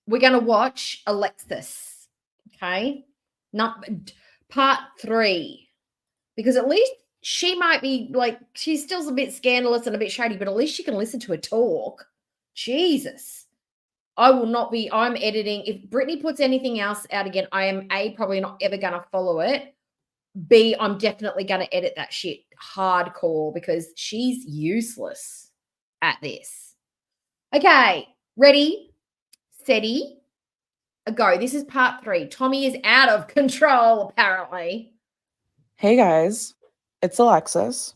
we're going to watch Alexis. Okay. Part 3. Because at least she might be like, she's still a bit scandalous and a bit shady, but at least she can listen to her talk. Jesus. I will not be, I'm editing. If Brittany puts anything else out again, I am A, probably not ever going to follow it. B, I'm definitely going to edit that shit hardcore because she's useless at this. Okay, ready, steady, go. This is part 3. Tommy is out of control, apparently. Hey guys, it's Alexis,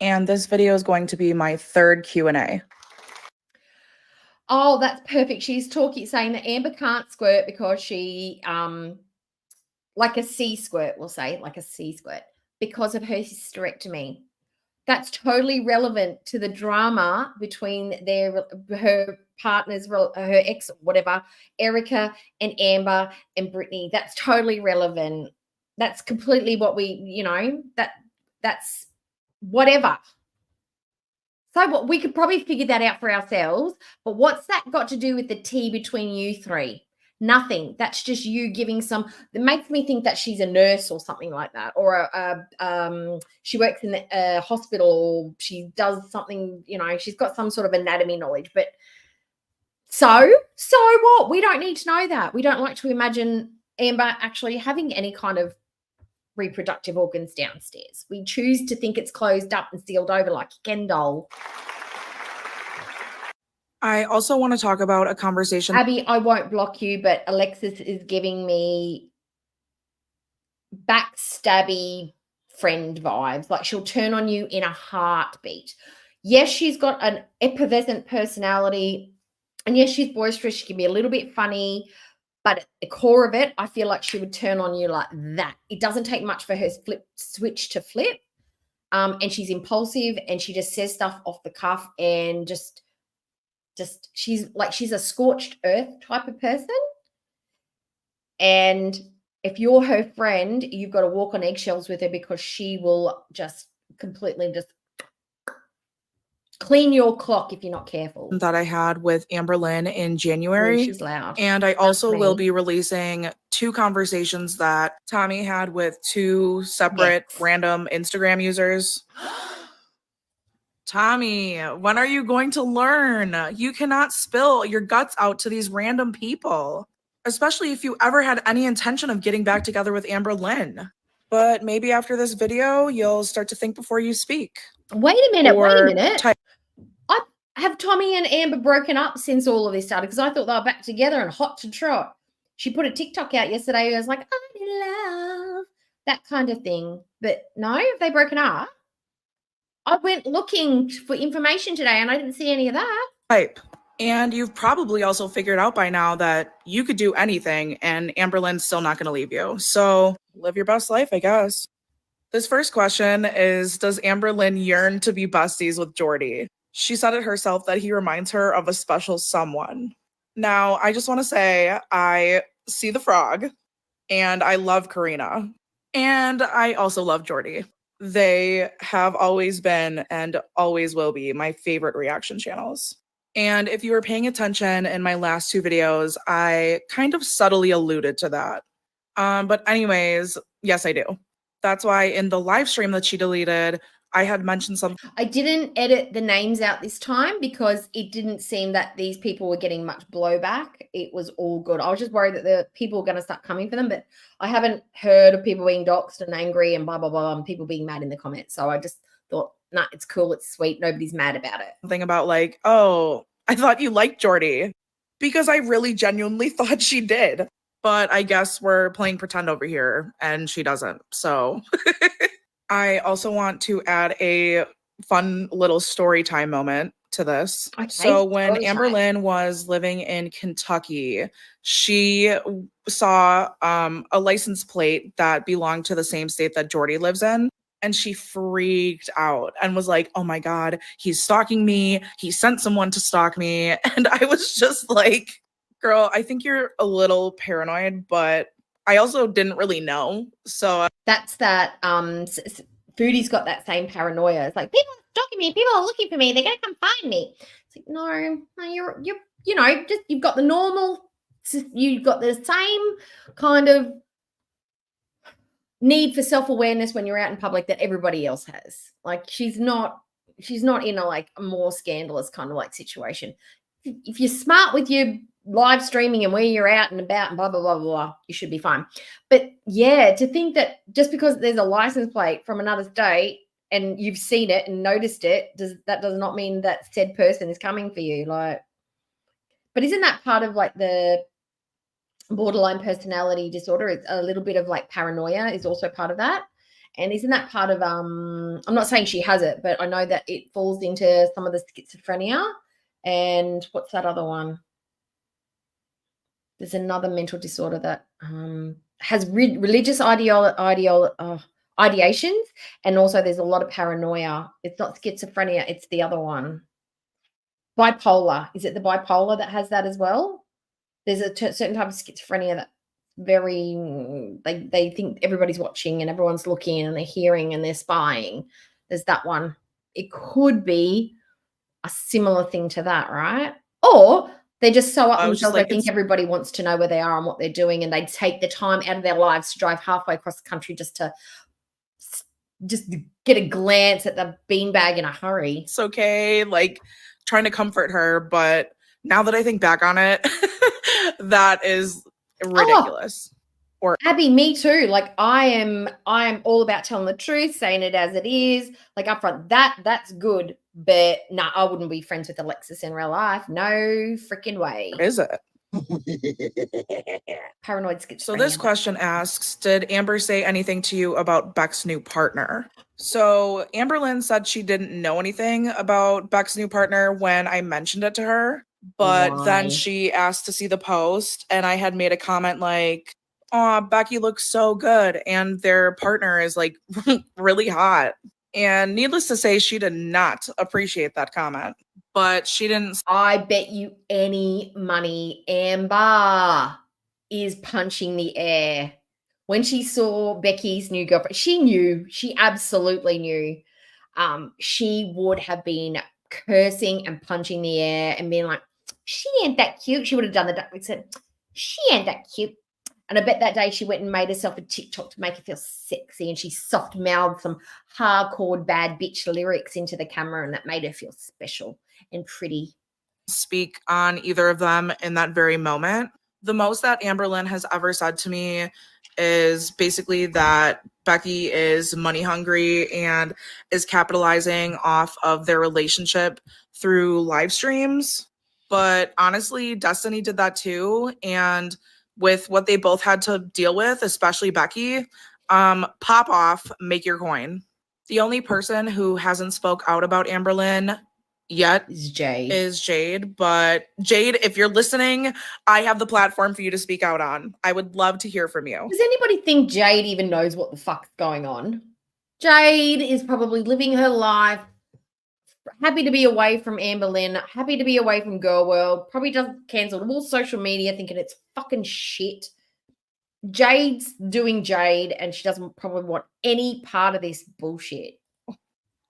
and this video is going to be my 3rd Q&A. Oh, that's perfect. She's saying that Amber can't squirt because she, like a C squirt, we'll say, like a C squirt, because of her hysterectomy. That's totally relevant to the drama between her partners, her ex, whatever, Erica and Amber and Brittany. That's totally relevant. That's completely what we, that That's whatever. So what, we could probably figure that out for ourselves, but what's that got to do with the tea between you three? Nothing. That's just you giving some. It makes me think that she's a nurse or something like that, or she works in the hospital, or she does something. You know, she's got some sort of anatomy knowledge. But so what? We don't need to know that. We don't like to imagine Amber actually having any kind of reproductive organs downstairs. We choose to think it's closed up and sealed over like a Ken doll. I also want to talk about a conversation. Abby, I won't block you, but Alexis is giving me backstabby friend vibes. Like she'll turn on you in a heartbeat. Yes, she's got an effervescent personality. And yes, she's boisterous. She can be a little bit funny. But at the core of it, I feel like she would turn on you like that. It doesn't take much for her switch to flip. And she's impulsive and she just says stuff off the cuff and just she's a scorched earth type of person. And if you're her friend, you've got to walk on eggshells with her because she will just completely just clean your clock if you're not careful. That I had with Amberlynn in January. Ooh, she's loud. And I also me. will be releasing 2 conversations that Tommy had with 2 separate random Instagram users. Tommy, when are you going to learn? You cannot spill your guts out to these random people, especially if you ever had any intention of getting back together with Amberlynn. But maybe after this video, you'll start to think before you speak. Wait a minute. Or Have Tommy and Amber broken up since all of this started? Because I thought they were back together and hot to trot. She put a TikTok out yesterday. It was like, I'm in love, that kind of thing. But no, have they broken up? I went looking for information today and I didn't see any of that. Type. And you've probably also figured out by now that you could do anything and Amberlynn's still not going to leave you. So live your best life, I guess. This first question is, does Amberlynn yearn to be besties with Jordy? She said it herself that he reminds her of a special someone. Now, I just want to say I see the frog and I love Karina and I also love Jordy. They have always been and always will be my favorite reaction channels. And if you were paying attention in my last 2 videos, I kind of subtly alluded to that. But anyways, yes, I do. That's why in the live stream that she deleted, I had mentioned something. I didn't edit the names out this time because it didn't seem that these people were getting much blowback. It was all good. I was just worried that the people were going to start coming for them, but I haven't heard of people being doxxed and angry and blah, blah, blah, and people being mad in the comments. So I just thought, nah, it's cool. It's sweet. Nobody's mad about it. Something about like, oh, I thought you liked Jordy, because I really genuinely thought she did. But I guess we're playing pretend over here and she doesn't. So I also want to add a fun little story time moment to this. Okay, so when story time. Amberlynn was living in Kentucky, she saw a license plate that belonged to the same state that Jordy lives in. And she freaked out and was like, oh my God, he's stalking me. He sent someone to stalk me. And I was just like, girl, I think you're a little paranoid, but I also didn't really know. So that's that. Foodie's got that same paranoia. It's like, people are stalking me. People are looking for me. They're going to come find me. It's like, no, you're, you know, just, you've got the normal, you've got the same kind of need for self-awareness when you're out in public that everybody else has. Like, she's not in a like a more scandalous kind of like situation. If you're smart with your live streaming and where you're out and about and blah, blah, blah, blah, you should be fine. But yeah, to think that just because there's a license plate from another state and you've seen it and noticed it, that does not mean that said person is coming for you. Like, but isn't that part of like the borderline personality disorder? It's a little bit of like paranoia is also part of that. And isn't that part of, I'm not saying she has it, but I know that it falls into some of the schizophrenia. And what's that other one? There's another mental disorder that has religious ideations, and also there's a lot of paranoia. It's not schizophrenia, it's the other one. Bipolar. Is it the bipolar that has that as well? There's a certain type of schizophrenia that very, they think everybody's watching and everyone's looking and they're hearing and they're spying. There's that one. It could be a similar thing to that, right? Or they just so up I was just themselves, they like, think it's everybody wants to know where they are and what they're doing, and they take the time out of their lives to drive halfway across the country just to get a glance at the beanbag in a hurry. it's okay, like trying to comfort her. But now that I think back on it, that is ridiculous. Abby, me too. Like I am all about telling the truth, saying it as it is. Like upfront, that's good. But nah, I wouldn't be friends with Alexis in real life. No freaking way. Is it? Paranoid schizophrenia. So this question asks, did Amber say anything to you about Beck's new partner? So Amberlynn said she didn't know anything about Beck's new partner when I mentioned it to her. But then Why? she asked to see the post, and I had made a comment like, "Oh, Becky looks so good, and their partner is like really hot." And needless to say, she did not appreciate that comment. But she didn't. I bet you any money Amber is punching the air. When she saw Becky's new girlfriend, she knew. She absolutely knew. She would have been cursing and punching the air and being like, she ain't that cute. She would have done the duck. Said, she ain't that cute. And I bet that day she went and made herself a TikTok to make her feel sexy, and she soft mouthed some hardcore bad bitch lyrics into the camera, and that made her feel special and pretty. Speak on either of them in that very moment. The most that Amberlynn has ever said to me is basically that Becky is money hungry and is capitalizing off of their relationship through live streams. But honestly, Destiny did that too. And with what they both had to deal with, especially Becky, pop off, make your coin. The only person who hasn't spoke out about Amberlynn yet Is Jade. is Jade. But Jade, if you're listening, I have the platform for you to speak out on. I would love to hear from you. Does anybody think Jade even knows what the fuck's going on? Jade is probably living her life, happy to be away from Amberlynn, happy to be away from Girl World, probably just cancelled all social media thinking it's fucking shit. Jade's doing Jade, and she doesn't probably want any part of this bullshit.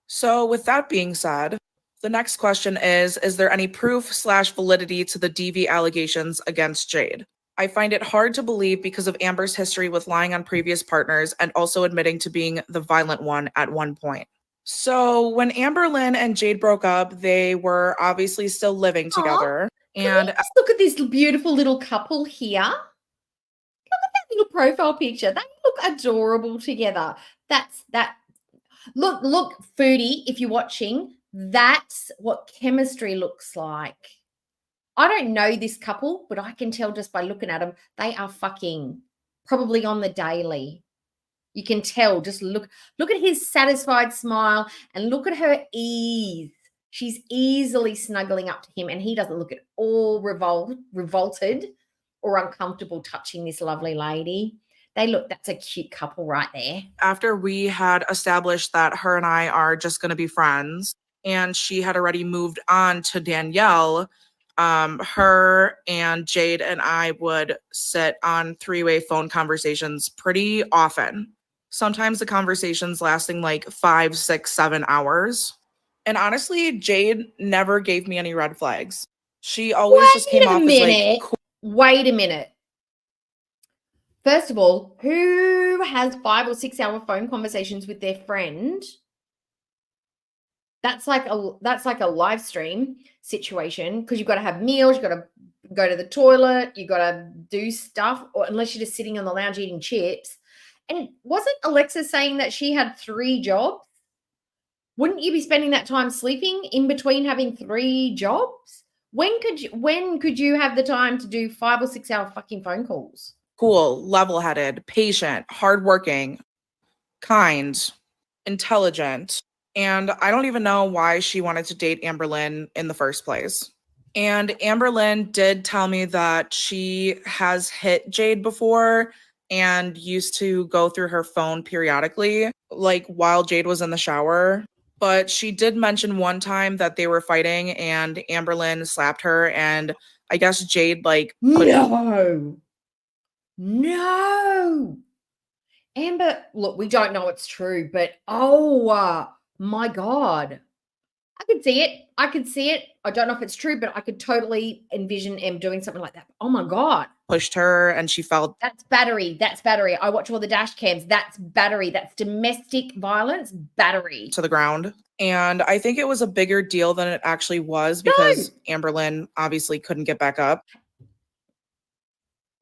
So with that being said, the next question is there any proof/validity to the DV allegations against Jade? I find it hard to believe because of Amber's history with lying on previous partners and also admitting to being the violent one at one point. So when Amberlynn and Jade broke up, they were obviously still living together. And just look at this beautiful little couple here. Look at that little profile picture. They look adorable together. Look, Foodie, if you're watching, that's what chemistry looks like. I don't know this couple, but I can tell just by looking at them, they are fucking probably on the daily. You can tell, just look at his satisfied smile and look at her ease. She's easily snuggling up to him, and he doesn't look at all revolted or uncomfortable touching this lovely lady. That's a cute couple right there. After we had established that her and I are just going to be friends, and she had already moved on to Danielle, her and Jade and I would sit on three-way phone conversations pretty often. Sometimes the conversations lasting like 5, 6, 7 hours. And honestly, Jade never gave me any red flags. She always just came off as like, cool. Wait a minute. First of all, who has 5 or 6 hour phone conversations with their friend? That's like a live stream situation, because you've got to have meals, you've got to go to the toilet, you've got to do stuff, or unless you're just sitting on the lounge eating chips. And wasn't Alexis saying that she had 3 jobs? Wouldn't you be spending that time sleeping in between having 3 jobs? When could you have the time to do 5 or 6 hour fucking phone calls? Cool, level-headed, patient, hardworking, kind, intelligent. And I don't even know why she wanted to date Amberlynn in the first place. And Amberlynn did tell me that she has hit Jade before and used to go through her phone periodically, like while Jade was in the shower. But she did mention one time that they were fighting and Amberlynn slapped her, and I guess Jade No. No. Amber, look, we don't know it's true, but oh my God. I could see it. I could see it. I don't know if it's true, but I could totally envision Em doing something like that. Oh my God. Pushed her and she felt That's battery. That's battery. I watch all the dash cams. That's battery. That's domestic violence. Battery. to the ground. And I think it was a bigger deal than it actually was because Amberlynn obviously couldn't get back up.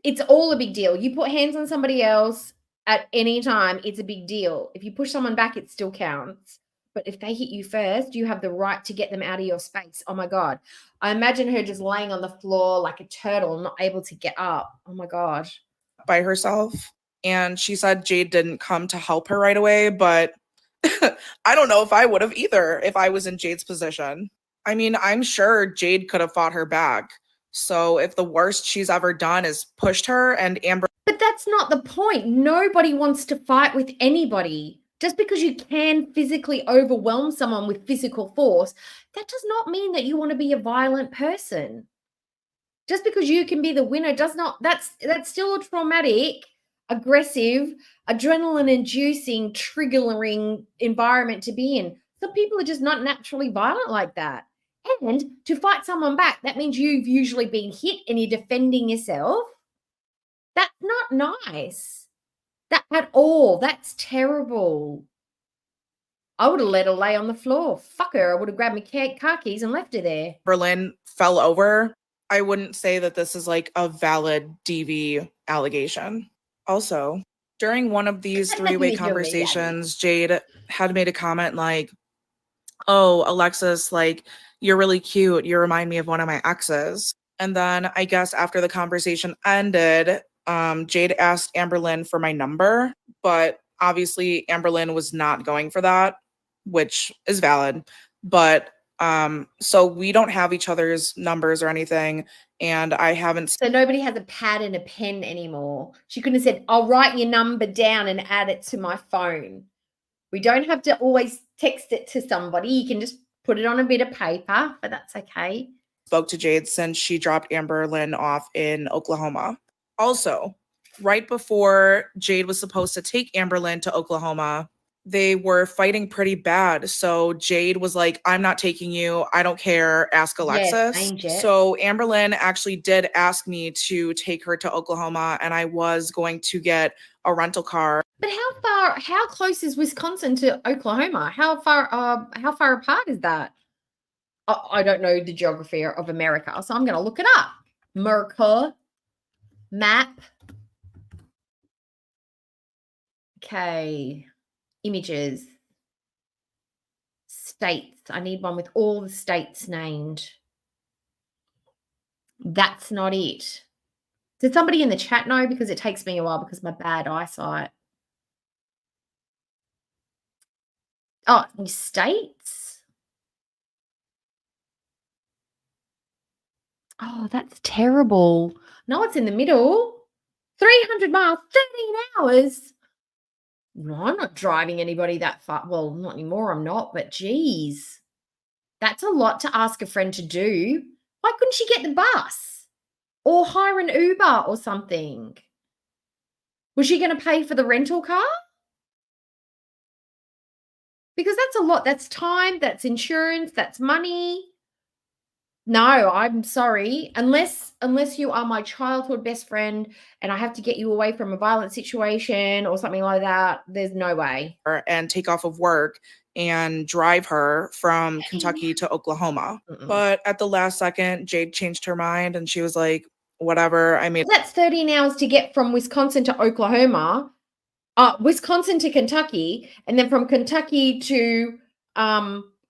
It's all a big deal. You put hands on somebody else at any time, it's a big deal. If you push someone back, it still counts. But if they hit you first, you have the right to get them out of your space. Oh my God. I imagine her just laying on the floor like a turtle, not able to get up. Oh my God. By herself. And she said Jade didn't come to help her right away, but I don't know if I would have either if I was in Jade's position. I mean, I'm sure Jade could have fought her back. So if the worst she's ever done is pushed her and Amber. But that's not the point. Nobody wants to fight with anybody. Just because you can physically overwhelm someone with physical force, that does not mean that you want to be a violent person. Just because you can be the winner does not, that's still a traumatic, aggressive, adrenaline-inducing, triggering environment to be in. Some people are just not naturally violent like that. And to fight someone back, that means you've usually been hit and you're defending yourself. That's not nice. That at all. That's terrible. I would have let her lay on the floor. Fuck her. I would have grabbed my car keys and left her there. Berlin fell over. I wouldn't say that this is like a valid DV allegation. Also, during one of these three-way conversations, Jade had made a comment like, oh, Alexis, like, you're really cute. You remind me of one of my exes. And then I guess after the conversation ended, Jade asked Amberlynn for my number, but obviously Amberlynn was not going for that, which is valid. But so we don't have each other's numbers or anything, and I haven't. So nobody has a pad and a pen anymore. She couldn't have said, I'll write your number down and add it to my phone. We don't have to always text it to somebody. You can just put it on a bit of paper, but that's okay. Spoke to Jade since she dropped Amberlynn off in Oklahoma. Also, right before Jade was supposed to take Amberlynn to Oklahoma, they were fighting pretty bad. So Jade was like, I'm not taking you. I don't care. Ask Alexis. Yes, so Amberlynn actually did ask me to take her to Oklahoma, and I was going to get a rental car. But how close is Wisconsin to Oklahoma? How far apart is that? I don't know the geography of America, so I'm going to look it up. America map. Okay. Images. States. I need one with all the states named. That's not it. Did somebody in the chat know? Because it takes me a while because of my bad eyesight. Oh, states? Oh, that's terrible. No, it's in the middle. 300 miles, 13 hours. No, I'm not driving anybody that far. Well, not anymore, I'm not, but geez. That's a lot to ask a friend to do. Why couldn't she get the bus? Or hire an Uber or something? Was she going to pay for the rental car? Because that's a lot. That's time, that's insurance, that's money. No, I'm sorry. Unless you are my childhood best friend and I have to get you away from a violent situation or something like that, there's no way. And take off of work and drive her from Kentucky to Oklahoma. But at the last second, Jade changed her mind and she was like, whatever. I mean, that's 13 hours to get from Wisconsin to Oklahoma, Wisconsin to Kentucky, and then from Kentucky to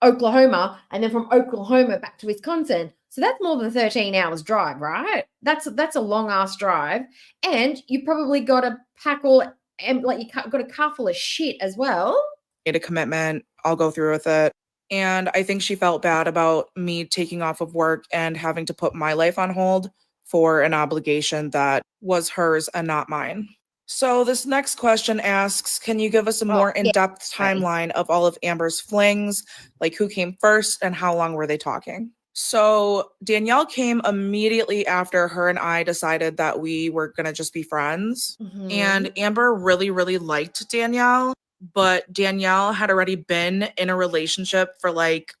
Oklahoma, and then from Oklahoma back to Wisconsin. So that's more than 13 hours drive, right? That's a long ass drive. And you probably got to pack all, and like you got a car full of shit as well. Made a commitment. I'll go through with it. And I think she felt bad about me taking off of work and having to put my life on hold for an obligation that was hers and not mine. So this next question asks, can you give us a more in-depth timeline of all of Amber's flings? Like who came first and how long were they talking? So Danielle came immediately after her and I decided that we were going to just be friends. Mhm. And Amber really, really liked Danielle, but Danielle had already been in a relationship for like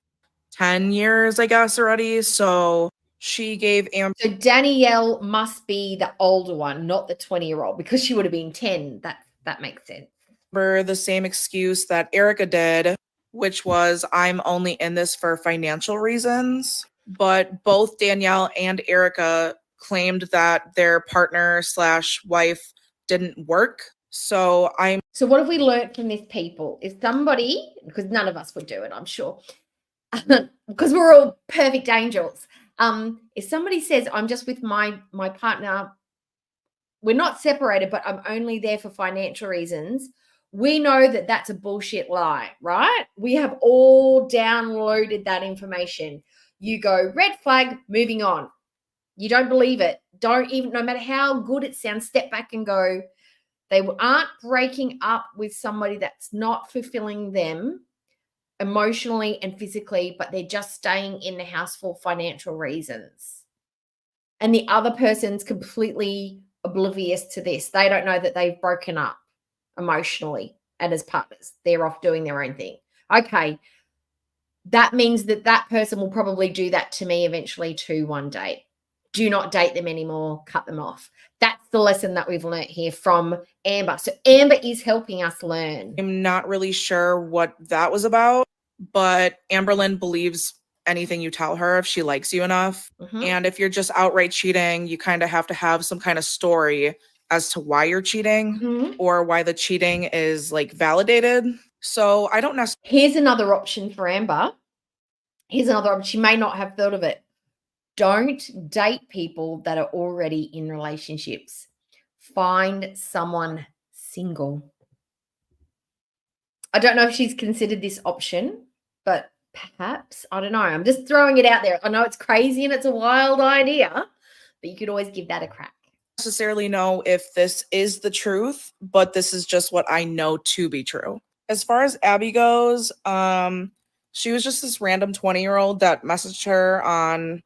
10 years, I guess, already. So she gave Amber So Danielle must be the older one, not the 20-year-old, because she would have been 10. That makes sense. the same excuse that Erica did, which was, I'm only in this for financial reasons. But both Danielle and Erica claimed that their partner / wife didn't work. So So what have we learned from this, people? Is somebody, because none of us would do it, I'm sure, because we're all perfect angels. If somebody says, I'm just with my partner, we're not separated, but I'm only there for financial reasons, we know that that's a bullshit lie, right? We have all downloaded that information. You go, red flag, moving on. You don't believe it. Don't even, no matter how good it sounds, step back and go, they aren't breaking up with somebody that's not fulfilling them emotionally and physically, but they're just staying in the house for financial reasons. And the other person's completely oblivious to this. They don't know that they've broken up emotionally and as partners. They're off doing their own thing. Okay. That means that that person will probably do that to me eventually too one day. Do not date them anymore. Cut them off. That's the lesson that we've learned here from Amber. So Amber is helping us learn. I'm not really sure what that was about, but Amberlynn believes anything you tell her if she likes you enough. Mhm. And if you're just outright cheating, you kind of have to have some kind of story as to why you're cheating Mhm. or why the cheating is like validated. So I don't necessarily. Here's another option for Amber. Here's another option. She may not have thought of it. Don't date people that are already in relationships. Find someone single. I don't know if she's considered this option, but perhaps, I don't know. I'm just throwing it out there. I know it's crazy and it's a wild idea, but you could always give that a crack. Necessarily know if this is the truth, but this is just what I know to be true. As far as Abby goes, she was just this random 20-year-old that messaged her on,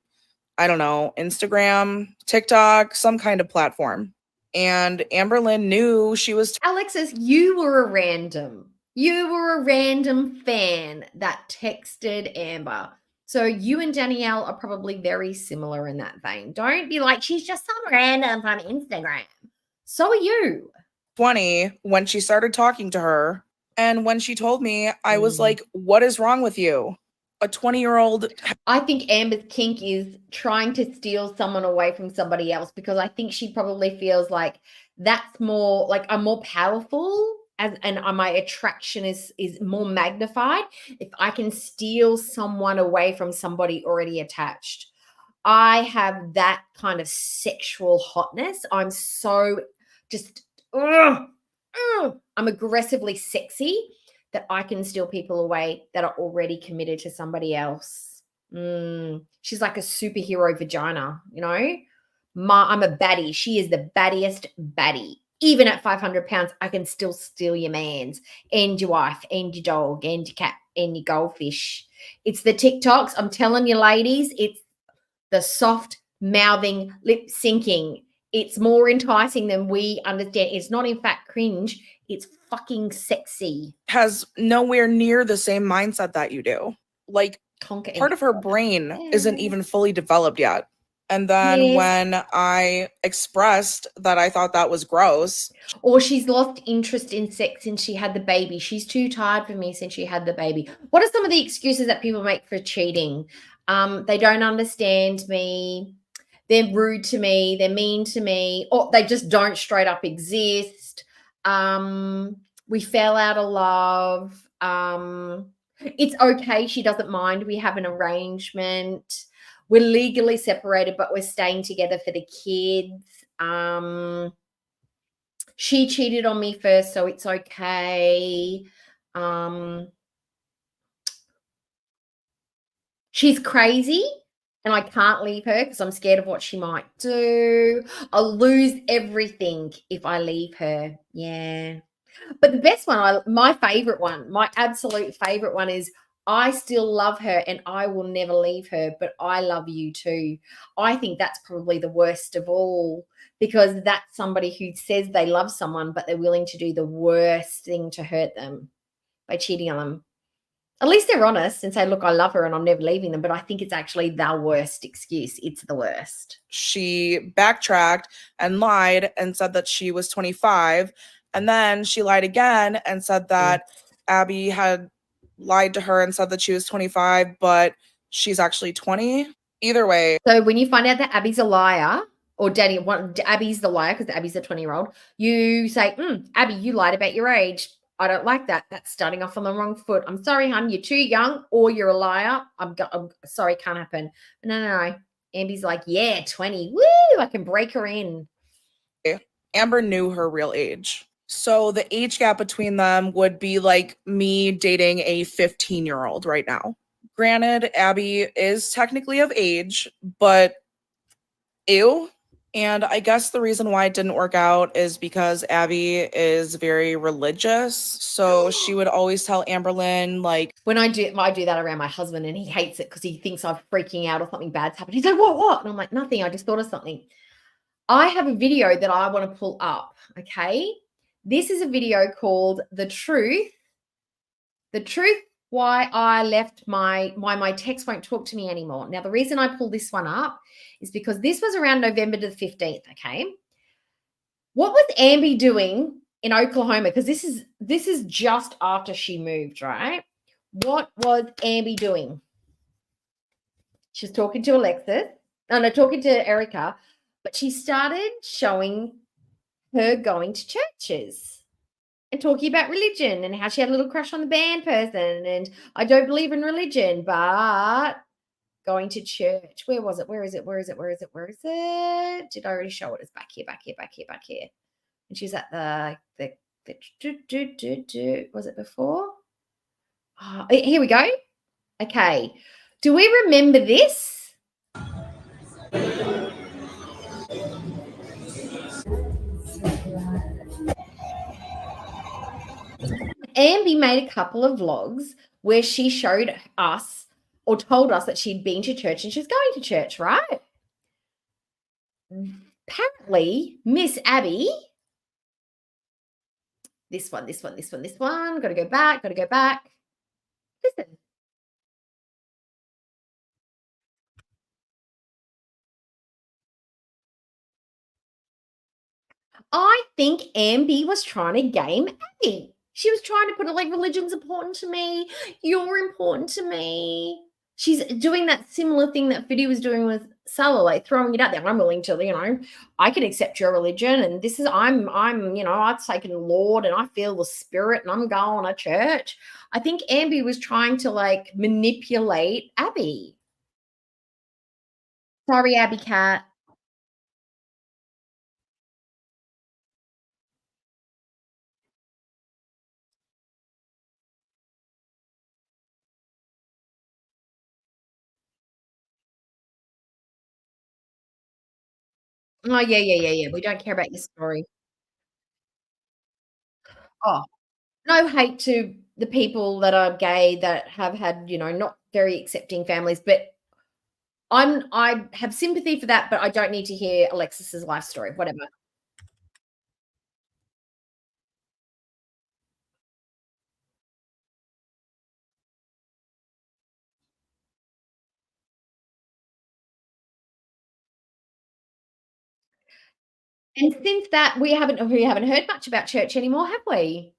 I don't know, Instagram, TikTok, some kind of platform. And Amberlynn knew she was Alexis, you were a random. You were a random fan that texted Amber. So you and Danielle are probably very similar in that vein. Don't be like, she's just some random on Instagram. So are you. 20 when she started talking to her. And when she told me, I was like, what is wrong with you? A 20-year-old. I think Amber's kink is trying to steal someone away from somebody else, because I think she probably feels like that's more like I'm more powerful and my attraction is more magnified if I can steal someone away from somebody already attached. I have that kind of sexual hotness. I'm so just I'm aggressively sexy that I can steal people away that are already committed to somebody else. She's like a superhero vagina, you know? I'm a baddie. She is the baddiest baddie. Even at 500 pounds, I can still steal your mans and your wife and your dog and your cat and your goldfish. It's the TikToks. I'm telling you, ladies, it's the soft mouthing, lip syncing. It's more enticing than we understand. It's not, in fact, cringe. It's fucking sexy. Has nowhere near the same mindset that you do. Like, Conquer part of her brain isn't even fully developed yet. And then when I expressed that I thought that was gross. Or she's lost interest in sex since she had the baby. She's too tired for me since she had the baby. What are some of the excuses that people make for cheating? They don't understand me. They're rude to me. They're mean to me. Or they just don't straight up exist. We fell out of love. It's okay. She doesn't mind. We have an arrangement. We're legally separated, but we're staying together for the kids. She cheated on me first, so it's okay. She's crazy and I can't leave her because I'm scared of what she might do. I'll lose everything if I leave her. Yeah. But the best one, my favorite one, my absolute favorite one is I still love her and I will never leave her, but I love you too. I think that's probably the worst of all, because that's somebody who says they love someone, but they're willing to do the worst thing to hurt them by cheating on them. At least they're honest and say, look, I love her and I'm never leaving them. But I think it's actually the worst excuse. It's the worst. She backtracked and lied and said that she was 25. And then she lied again and said that Abby had lied to her and said that she was 25, but she's actually 20. Either way. So when you find out that Abby's a liar, or Abby's the liar because Abby's a 20-year-old, you say, Abby, you lied about your age. I don't like that. That's starting off on the wrong foot. I'm sorry, hon, you're too young, or you're a liar. I'm sorry, can't happen. No. Amber's like, yeah, 20. Woo, I can break her in. Amber knew her real age. So the age gap between them would be like me dating a 15-year-old right now. Granted, Abby is technically of age, but ew. And I guess the reason why it didn't work out is because Abby is very religious. So she would always tell Amberlynn, like, when I do that around my husband and he hates it because he thinks I'm freaking out or something bad's happened. He's like, what? And I'm like, nothing. I just thought of something. I have a video that I want to pull up. Okay. This is a video called The Truth Why I Left my text won't talk to me anymore. Now, the reason I pulled this one up is because this was around November the 15th, okay? What was Amber doing in Oklahoma? Because this is just after she moved, right? What was Amber doing? She's talking to Alexis. Talking to Erica, but she started showing her going to churches and talking about religion and how she had a little crush on the band person and I don't believe in religion, but going to church. Where was it? Where is it? Did I already show it? It's back here. And she's at the was it before? Oh, here we go. Okay. Do we remember this? Amber made a couple of vlogs where she showed us or told us that she'd been to church and she's going to church, right? Apparently, Miss Abby, this one, got to go back. Listen. I think Amber was trying to game Abby. She was trying to put it like, religion's important to me. You're important to me. She's doing that similar thing that Foodie was doing with Salah, like throwing it out there. I'm willing to, I can accept your religion. And this is, I'm, I've taken the Lord and I feel the spirit and I'm going to church. I think Amber was trying to like manipulate Abby. Sorry, Abby Cat. Oh, yeah. We don't care about your story. Oh, no hate to the people that are gay that have had, not very accepting families, but I have sympathy for that, but I don't need to hear Alexis's life story, whatever. And since that, we haven't heard much about church anymore, have we?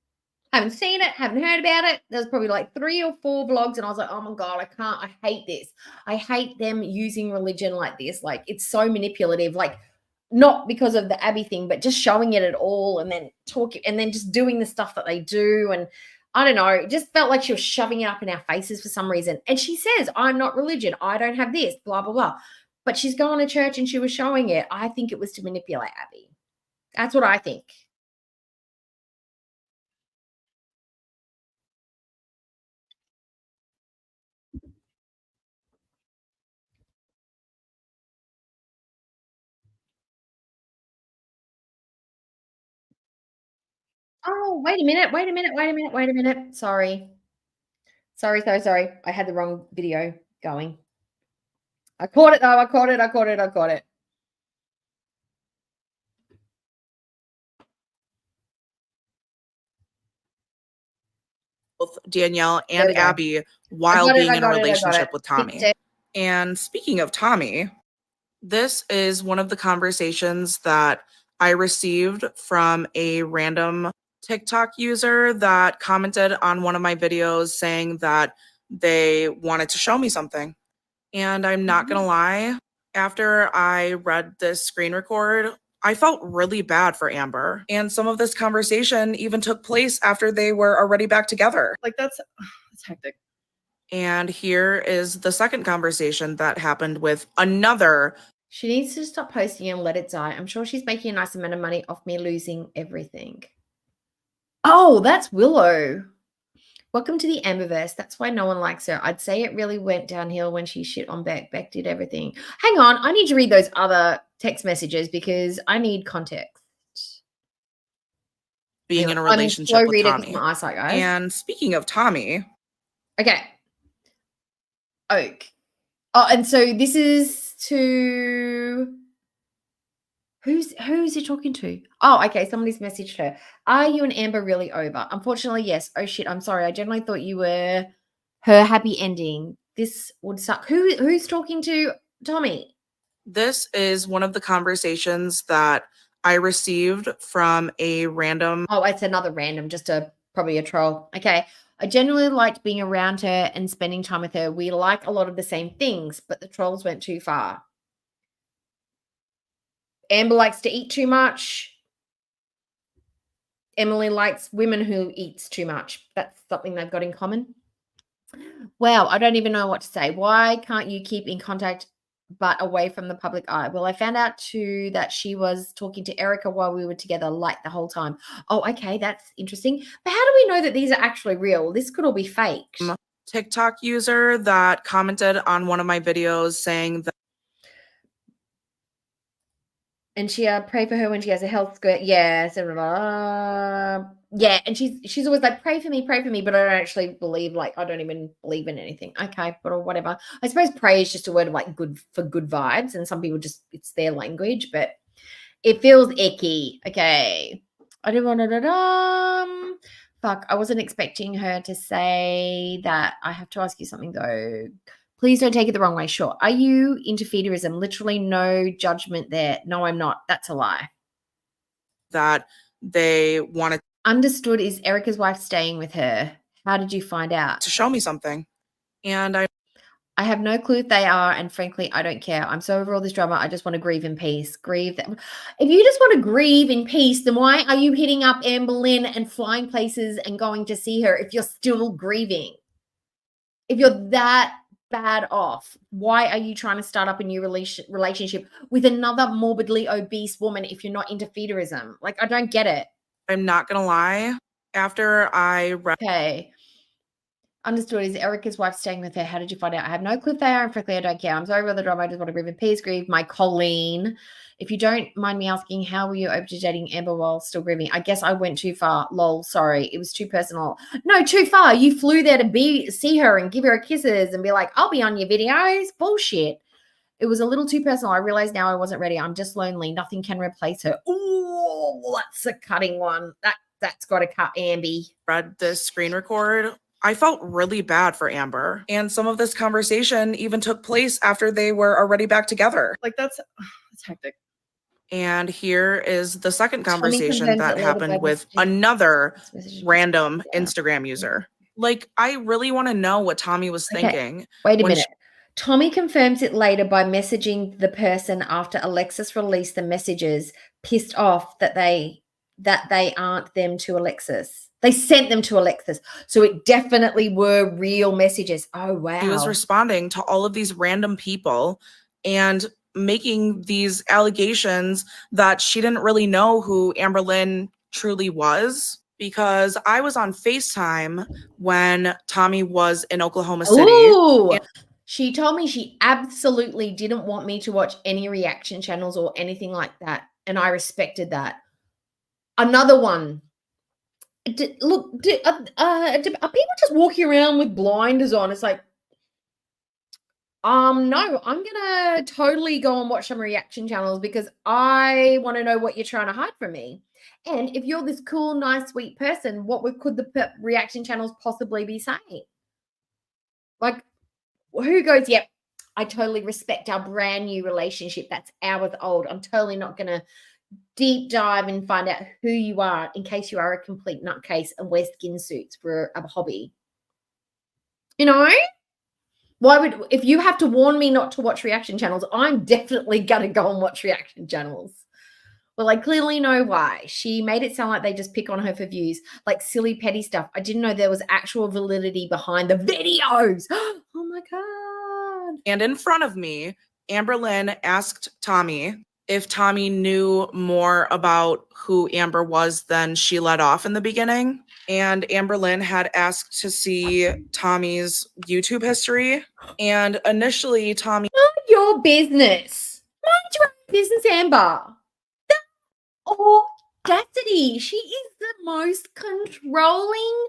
Haven't seen it, haven't heard about it. There's probably like 3 or 4 vlogs, and I was like, oh my God, I hate this. I hate them using religion like this. Like, it's so manipulative. Like, not because of the Abby thing, but just showing it at all and then talking and then just doing the stuff that they do. And I don't know, it just felt like she was shoving it up in our faces for some reason. And she says, I'm not religion. I don't have this, blah, blah, blah. But she's going to church and she was showing it. I think it was to manipulate Abby. That's what I think. Oh, wait a minute. Sorry. Sorry. I had the wrong video going. I caught it though. I caught it. Both Danielle There and we go. Abby while being in a relationship with Fixed Tommy. it. And speaking of Tommy, this is one of the conversations that I received from a random TikTok user that commented on one of my videos saying that they wanted to show me something. And I'm not going to lie, after I read this screen record, I felt really bad for Amber. And some of this conversation even took place after they were already back together. Like that's hectic. And here is the second conversation that happened with another. She needs to stop posting and let it die. I'm sure she's making a nice amount of money off me losing everything. Oh, that's Willow. Welcome to the Amberverse. That's why no one likes her. I'd say it really went downhill when she shit on Beck. Beck did everything. Hang on. I need to read those other text messages because I need context. Being in a relationship with Tommy. My eyesight, guys. And speaking of Tommy. Okay. Oak. Oh, and so this is to... Who's he talking to? Oh, okay. Somebody's messaged her. Are you and Amber really over? Unfortunately, yes. Oh shit. I'm sorry. I generally thought you were her happy ending. This would suck. Who's talking to Tommy? This is one of the conversations that I received from a random. Oh, it's another random, probably a troll. Okay. I genuinely liked being around her and spending time with her. We like a lot of the same things, but the trolls went too far. Amber likes to eat too much. Emily likes women who eats too much. That's something they've got in common. Wow, I don't even know what to say. Why can't you keep in contact but away from the public eye? Well, I found out too that she was talking to Erica while we were together like the whole time. Oh, okay, that's interesting. But how do we know that these are actually real? This could all be faked. TikTok user that commented on one of my videos saying that. And she pray for her when she has a health scare. Yeah, yeah, and she's always like, pray for me, but I don't actually believe, I don't even believe in anything. Okay, but or whatever. I suppose pray is just a word of good vibes, and some people just, it's their language, but it feels icky. Okay. I didn't want to fuck. I wasn't expecting her to say that. I have to ask you something though. Please don't take it the wrong way. Sure. Are you into feederism? Literally no judgment there. No, I'm not. That's a lie. That they wanted. Understood. Is Erica's wife staying with her? How did you find out? To show me something. And I have no clue if they are, and frankly, I don't care. I'm so over all this drama. I just want to grieve in peace. Grieve. If you just want to grieve in peace, then why are you hitting up Amberlynn and flying places and going to see her if you're still grieving? If you're that bad off, why are you trying to start up a new relationship with another morbidly obese woman if you're not into feederism? I don't get it. I'm not gonna lie. After I read. Okay. Understood. Is Erica's wife staying with her? How did you find out? I have no clue if they are, and frankly, I don't care. I'm sorry about the drama. I just want to grieve in peace. Grieve, my Colleen. If you don't mind me asking, how were you open to dating Amber while still grieving? I guess I went too far. Lol, sorry. It was too personal. No, too far. You flew there to see her and give her kisses and be like, I'll be on your videos. Bullshit. It was a little too personal. I realize now I wasn't ready. I'm just lonely. Nothing can replace her. Ooh, that's a cutting one. That's got to cut, Amby. Read this screen record. I felt really bad for Amber. And some of this conversation even took place after they were already back together. That's hectic. And here is the second conversation that happened with another random Instagram user. I really want to know what Tommy was thinking. Wait a minute. Tommy confirms it later by messaging the person after Alexis released the messages, pissed off that they aren't them to Alexis. They sent them to Alexis. So it definitely were real messages. Oh, wow. He was responding to all of these random people and making these allegations that she didn't really know who Amberlynn truly was, because I was on FaceTime when Tommy was in Oklahoma City. Ooh. She told me she absolutely didn't want me to watch any reaction channels or anything like that. And I respected that. Another one. Look, are people just walking around with blinders on? It's like, no, I'm gonna totally go and watch some reaction channels because I want to know what you're trying to hide from me. And if you're this cool, nice, sweet person, could the reaction channels possibly be saying? Like, who goes, yep, I totally respect our brand new relationship that's hours old. I'm totally not gonna deep dive and find out who you are in case you are a complete nutcase and wear skin suits for a hobby. You know? If you have to warn me not to watch reaction channels, I'm definitely gonna go and watch reaction channels. Well, I clearly know why. She made it sound like they just pick on her for views, like silly petty stuff. I didn't know there was actual validity behind the videos. Oh my God. And in front of me, Amberlynn asked Tommy if Tommy knew more about who Amber was than she let off in the beginning. And Amberlynn had asked to see Tommy's YouTube history. And initially, Tommy. Mind your business. Mind your own business, Amber. The audacity. She is the most controlling,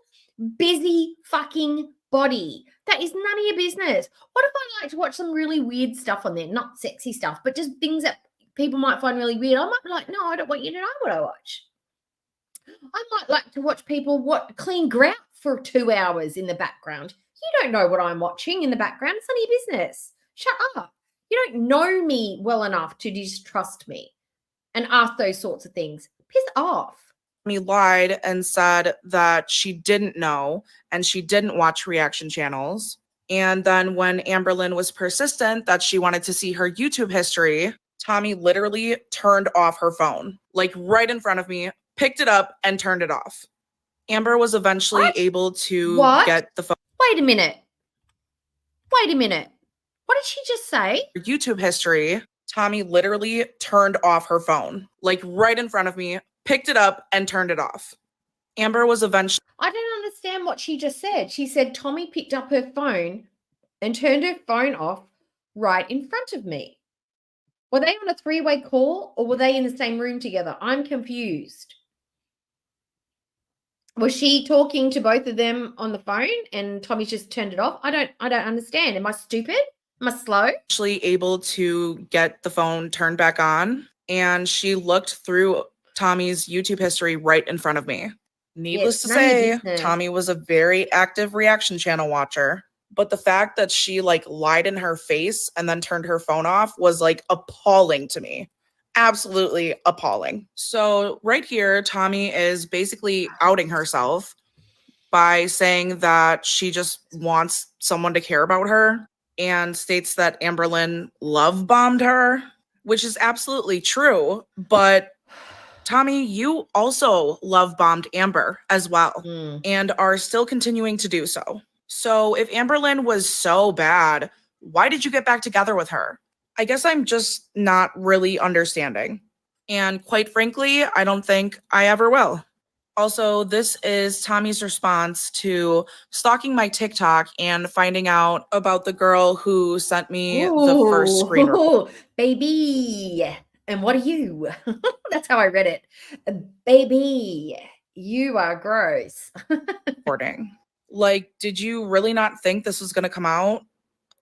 busy fucking body. That is none of your business. What if I like to watch some really weird stuff on there? Not sexy stuff, but just things that people might find really weird. I might be like, no, I don't want you to know what I watch. I might like to watch people clean grout for 2 hours in the background. You don't know what I'm watching in the background. It's none of your business. Shut up. You don't know me well enough to distrust me and ask those sorts of things. Piss off. Tommy lied and said that she didn't know and she didn't watch reaction channels. And then when Amberlynn was persistent that she wanted to see her YouTube history, Tommy literally turned off her phone, like right in front of me, picked it up and turned it off. Amber was eventually able to get the phone. Wait a minute. What did she just say? YouTube history. Tommy literally turned off her phone, like right in front of me, picked it up and turned it off. Amber was eventually. I don't understand what she just said. She said Tommy picked up her phone and turned her phone off right in front of me. Were they on a 3-way call or were they in the same room together? I'm confused. Was she talking to both of them on the phone and Tommy just turned it off? I don't understand. Am I stupid? Am I slow? Actually able to get the phone turned back on, and she looked through Tommy's YouTube history right in front of me. Needless to say, Tommy was a very active reaction channel watcher. But the fact that she lied in her face and then turned her phone off was appalling to me. Absolutely appalling. So right here, Tommy is basically outing herself by saying that she just wants someone to care about her and states that Amberlynn love bombed her, which is absolutely true. But Tommy, you also love bombed Amber as well and are still continuing to do so. So if Amberlynn was so bad, why did you get back together with her? I guess I'm just not really understanding. And quite frankly, I don't think I ever will. Also, this is Tommy's response to stalking my TikTok and finding out about the girl who sent me the first screen recording. Baby, and what are you? That's how I read it. Baby, you are gross. Did you really not think this was going to come out?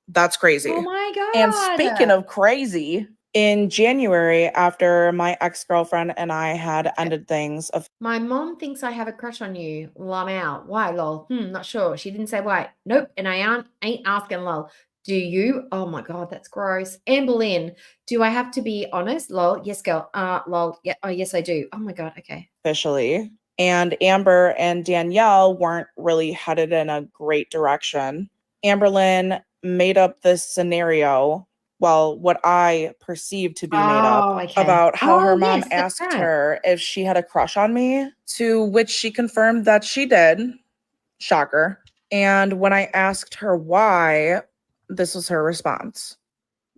That's crazy. Oh my God. And speaking of crazy, in January, after my ex-girlfriend and I had ended things. My mom thinks I have a crush on you. Lol, I'm out. Why, lol? Not sure. She didn't say why. Nope. And I ain't asking, lol. Do you? Oh my God, that's gross. Amberlynn, do I have to be honest? Lol. Yes, girl. Lol. Yeah. Oh, yes, I do. Oh my God. Okay. Officially. And Amber and Danielle weren't really headed in a great direction. Amberlynn made up this scenario, well, what I perceived to be made up, about how her mom asked her if she had a crush on me, to which she confirmed that she did. Shocker. And when I asked her why, this was her response.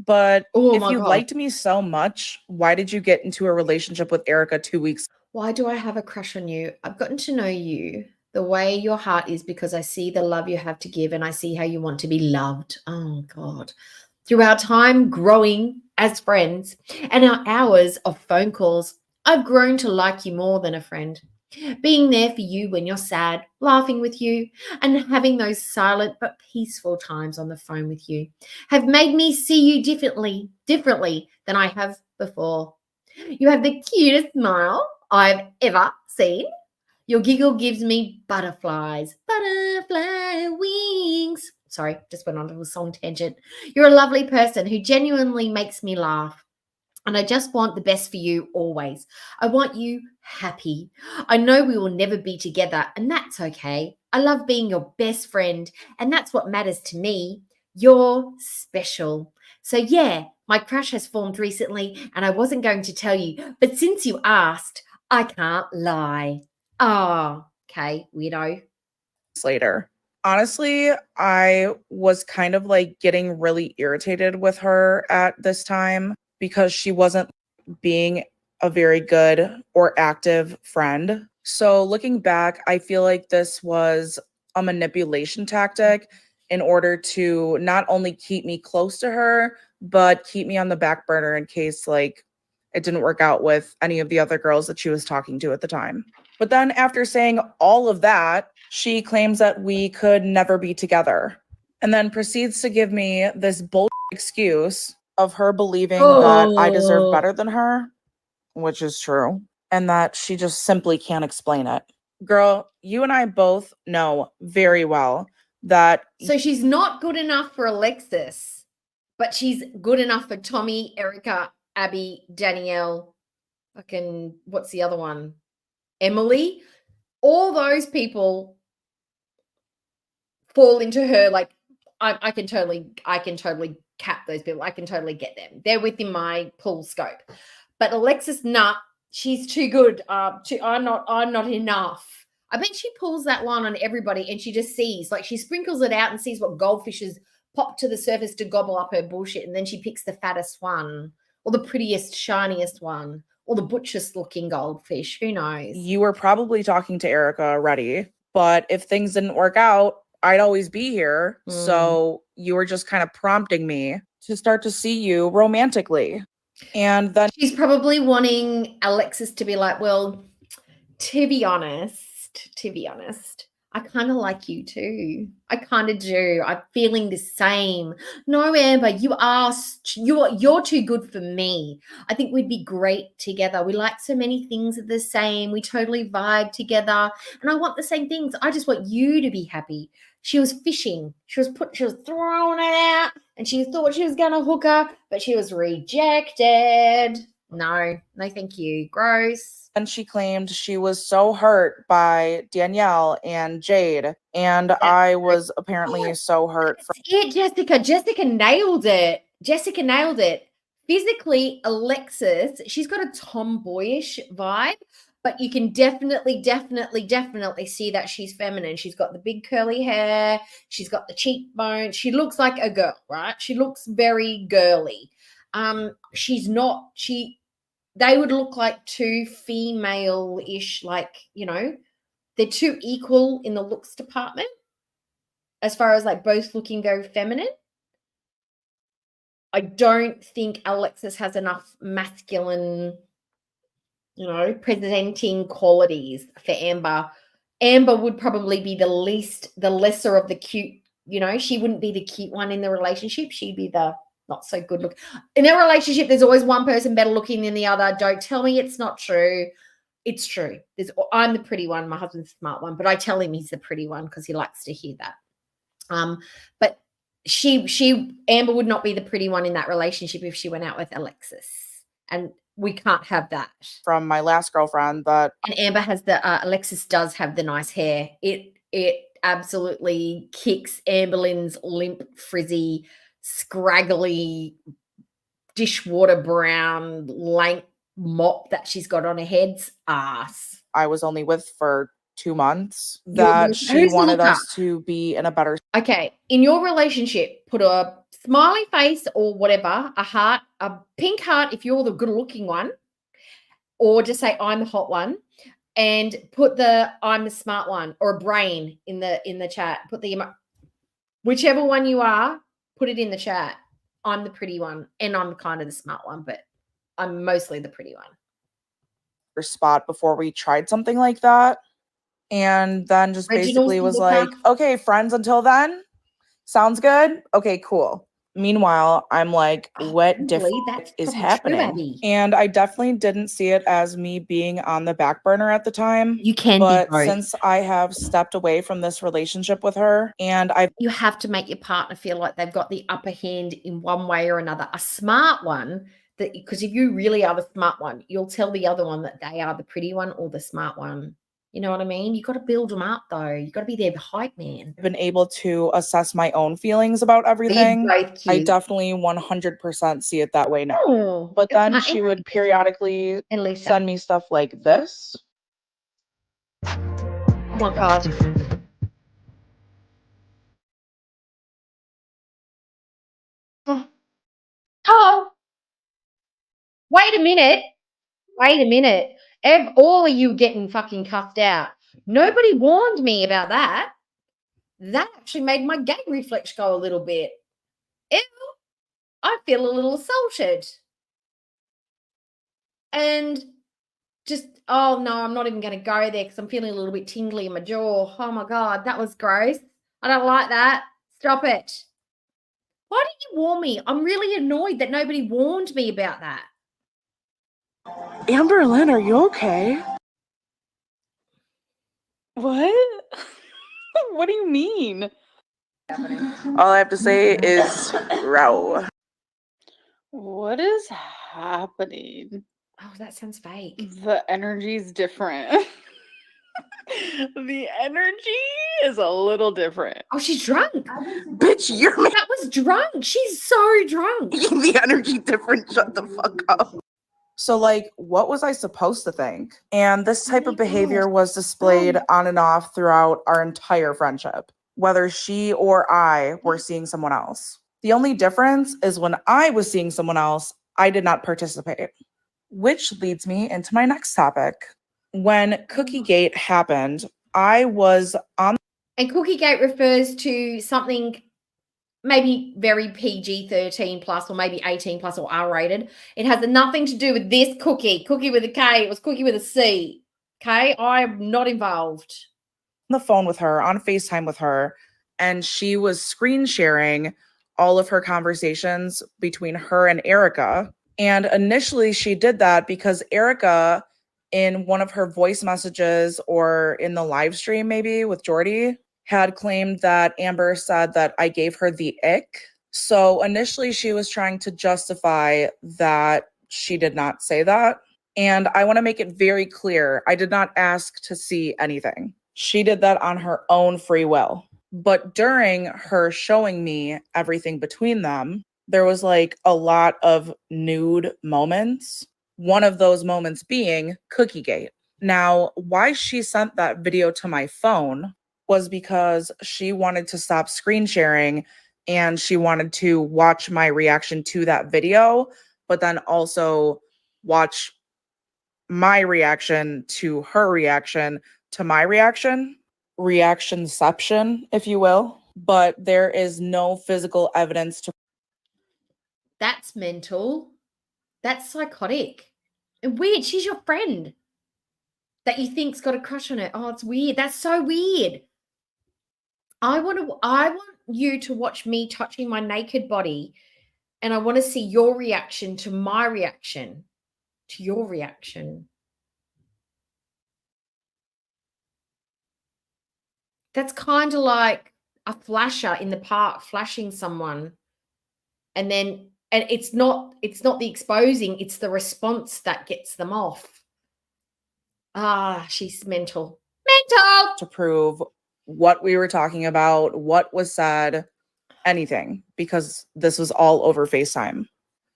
But if you liked me so much, why did you get into a relationship with Erica 2 weeks? Why do I have a crush on you? I've gotten to know you the way your heart is because I see the love you have to give and I see how you want to be loved. Oh God. Through our time growing as friends and our hours of phone calls, I've grown to like you more than a friend. being there for you when you're sad, laughing with you, and having those silent but peaceful times on the phone with you have made me see you differently than I have before. You have the cutest smile I've ever seen. Your giggle gives me butterfly wings. Sorry, just went on a little song tangent. You're a lovely person who genuinely makes me laugh. And I just want the best for you always. I want you happy. I know we will never be together, and that's okay. I love being your best friend, and that's what matters to me. You're special. So, yeah, my crush has formed recently, and I wasn't going to tell you, but since you asked, I can't lie. Oh, okay, weirdo. Later. Honestly, I was kind of like getting really irritated with her at this time because she wasn't being a very good or active friend. So looking back, I feel like this was a manipulation tactic in order to not only keep me close to her, but keep me on the back burner in case like it didn't work out with any of the other girls that she was talking to at the time. But then after saying all of that, she claims that we could never be together and then proceeds to give me this bullshit excuse of her believing that I deserve better than her, which is true, and that she just simply can't explain it. Girl, you and I both know very well that. So she's not good enough for Alexis, but she's good enough for Tommy, Erica, Abby, Danielle, fucking, what's the other one? Emily. All those people fall into her, like, I can totally cap those people. I can totally get them. They're within my pool scope. But Alexis, nah, she's too good. I'm not enough. I bet she pulls that line on everybody and she just sees, like she sprinkles it out and sees what goldfishes pop to the surface to gobble up her bullshit. And then she picks the fattest one or the prettiest, shiniest one or the butchest looking goldfish. Who knows? You were probably talking to Erica already, but if things didn't work out, I'd always be here. So you were just kind of prompting me to start to see you romantically. And then she's probably wanting Alexis to be like, well, to be honest, I kind of like you too. I kind of do. I'm feeling the same. No, Amber, you're too good for me. I think we'd be great together. We like so many things are the same. We totally vibe together. And I want the same things. I just want you to be happy. She was fishing. She was throwing it out and she thought she was going to hook her, but she was rejected. No, thank you. Gross. And she claimed she was so hurt by Danielle and Jade. And I was apparently so hurt. Jessica nailed it. Physically, Alexis, she's got a tomboyish vibe, but you can definitely see that she's feminine. She's got the big curly hair. She's got the cheekbones. She looks like a girl, right? She looks very girly. They would look like two female-ish, like, they're too equal in the looks department as far as like both looking very feminine. I don't think Alexis has enough masculine, presenting qualities for Amber. Amber would probably be the lesser of the cute, she wouldn't be the cute one in the relationship. She'd be the not so good look. In a relationship, there's always one person better looking than the other. Don't tell me it's not true. It's true. I'm the pretty one. My husband's the smart one, but I tell him he's the pretty one because he likes to hear that. But Amber would not be the pretty one in that relationship if she went out with Alexis, and we can't have that. From my last girlfriend, and Amber has Alexis does have the nice hair. It absolutely kicks Amberlynn's limp, frizzy, scraggly, dishwater brown, lank mop that she's got on her head's ass. I was only with for 2 months that she wanted us to be in a better. Okay, in your relationship, put a smiley face or whatever, a heart, a pink heart if you're the good looking one, or just say I'm the hot one, and put the I'm the smart one or a brain in the chat. Put whichever one you are, put it in the chat. I'm the pretty one and I'm kind of the smart one, but I'm mostly the pretty one. spot before we tried something like that. And then just Original basically was single like, cast. okay, friends until then. Sounds good? Okay, cool. Meanwhile, I'm like, what Can't difference believe that's is probably true, happening? Abby. And I definitely didn't see it as me being on the back burner at the time. You can But be both. since I have stepped away from this relationship with her, and You have to make your partner feel like they've got the upper hand in one way or another. A smart one, that because if you really are the smart one, you'll tell the other one that they are the pretty one or the smart one. You know what I mean? You got to build them up, though. You got to be their hype man. I've been able to assess my own feelings about everything. They're both I cute. definitely 100% see it that way now. Oh, But then and she would periodically Lisa. send me stuff like this. Oh my God. Oh, wait a minute. Wait a minute. All of you getting fucking cussed out. Nobody warned me about that. That actually made my gag reflex go a little bit. Ew, I feel a little assaulted. And just, oh no, I'm not even going to go there because I'm feeling a little bit tingly in my jaw. Oh my God, that was gross. I don't like that. Stop it. Why didn't you warn me? I'm really annoyed that nobody warned me about that. Amberlynn, are you okay? What? What do you mean? All I have to say is row. What is happening? Oh, that sounds fake. The energy's different. The energy is a little different. Oh, she's drunk. Bitch, you're making That was drunk. She's so drunk. the energy different. Shut the fuck up. So, like, what was I supposed to think? And this type of behavior was displayed on and off throughout our entire friendship, whether she or I were seeing someone else. The only difference is when I was seeing someone else, I did not participate. Which leads me into my next topic. When Cookiegate happened, I was on. And Cookiegate refers to something maybe very PG-13 plus or maybe 18 plus or R-rated. It has nothing to do with this cookie with a K. It was cookie with a C. Okay, I'm not involved. The phone with her, on FaceTime with her, and she was screen sharing all of her conversations between her and Erica. And initially she did that because Erica, in one of her voice messages or in the live stream maybe with Jordy, had claimed that Amber said that I gave her the ick. So initially she was trying to justify that she did not say that. And I want to make it very clear, I did not ask to see anything. She did that on her own free will. But during her showing me everything between them, there was like a lot of nude moments. One of those moments being Cookiegate. Now, why she sent that video to my phone was because she wanted to stop screen sharing and she wanted to watch my reaction to that video, but then also watch my reaction to her reaction to my reaction, reactionception, if you will. But there is no physical evidence to. That's mental. That's psychotic. And weird. She's your friend that you think's got a crush on her. Oh, it's weird. That's so weird. I want you to watch me touching my naked body, and I want to see your reaction to my reaction to your reaction. That's kind of like a flasher in the park flashing someone, and it's not the exposing, it's the response that gets them off. Ah, she's mental. To prove what we were talking about, what was said, anything, because this was all over FaceTime.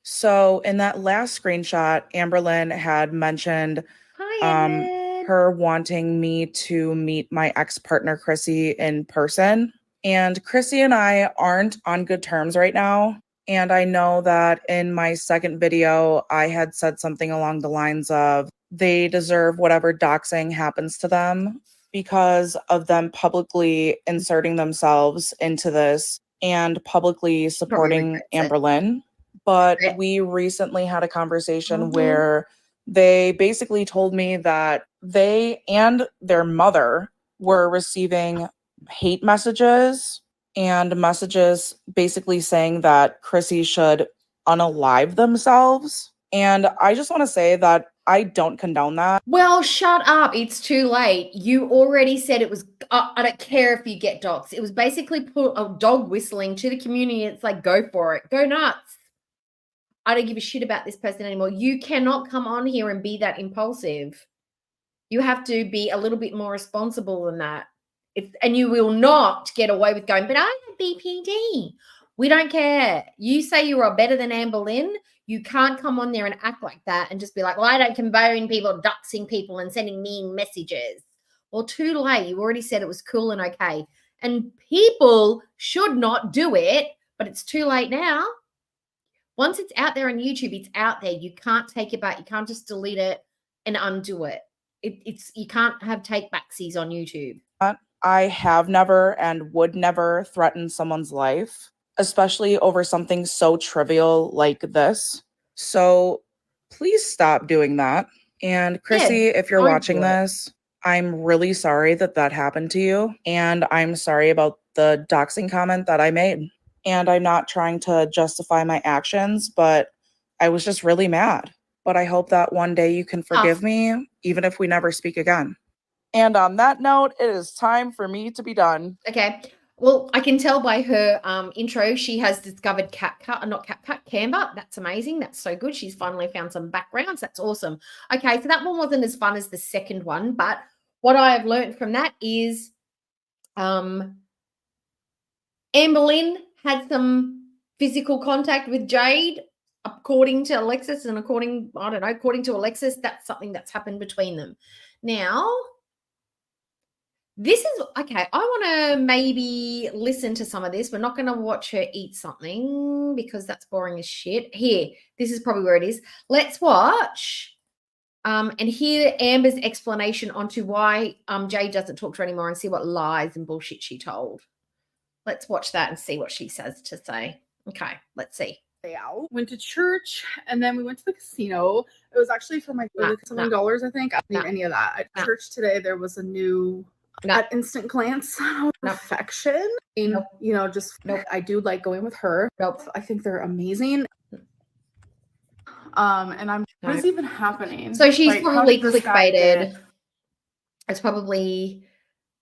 So in that last screenshot, Amberlynn had mentioned her wanting me to meet my ex-partner Chrissy in person. And Chrissy and I aren't on good terms right now. And I know that in my second video, I had said something along the lines of they deserve whatever doxing happens to them because of them publicly inserting themselves into this and publicly supporting Amberlynn. But we recently had a conversation where They basically told me that they and their mother were receiving hate messages and messages basically saying that Chrissy should unalive themselves. And I just want to say that I don't condone that. Well, shut up. It's too late. You already said it was, I don't care if you get dogs. It was basically put a dog whistling to the community. It's like, go for it. Go nuts. I don't give a shit about this person anymore. You cannot come on here and be that impulsive. You have to be a little bit more responsible than that. And you will not get away with going, but I have BPD. We don't care. You say you are better than Amberlynn. You can't come on there and act like that and just be like, well, I don't condone people doxing people and sending mean messages. Well, too late. You already said it was cool and okay. And people should not do it, but it's too late now. Once it's out there on YouTube, it's out there. You can't take it back. You can't just delete it and undo it. You can't have take backsies on YouTube. I have never and would never threaten someone's life, especially over something so trivial like this. So please stop doing that. And Chrissy, if you're watching this, I'm really sorry that that happened to you. And I'm sorry about the doxing comment that I made. And I'm not trying to justify my actions, but I was just really mad. But I hope that one day you can forgive me, even if we never speak again. And on that note, it is time for me to be done. Okay. Well, I can tell by her intro, she has discovered Canva. That's amazing. That's so good. She's finally found some backgrounds. That's awesome. Okay, so that one wasn't as fun as the second one, but what I have learned from that is Amberlynn had some physical contact with Jade, according to Alexis, and according to Alexis, that's something that's happened between them. Now, this is, okay, I want to maybe listen to some of this. We're not going to watch her eat something because that's boring as shit. Here, this is probably where it is. Let's watch and hear Amber's explanation onto why Jade doesn't talk to her anymore and see what lies and bullshit she told. Let's watch that and see what she says to say. Okay, let's see. Out, went to church, and then we went to the casino. It was actually for my $something, I think. I don't need any of that. At church today, there was a new at instant glance affection. And, you know, just I do like going with her. I think they're amazing. And what is even happening? So she's like, probably clickbaited. It's probably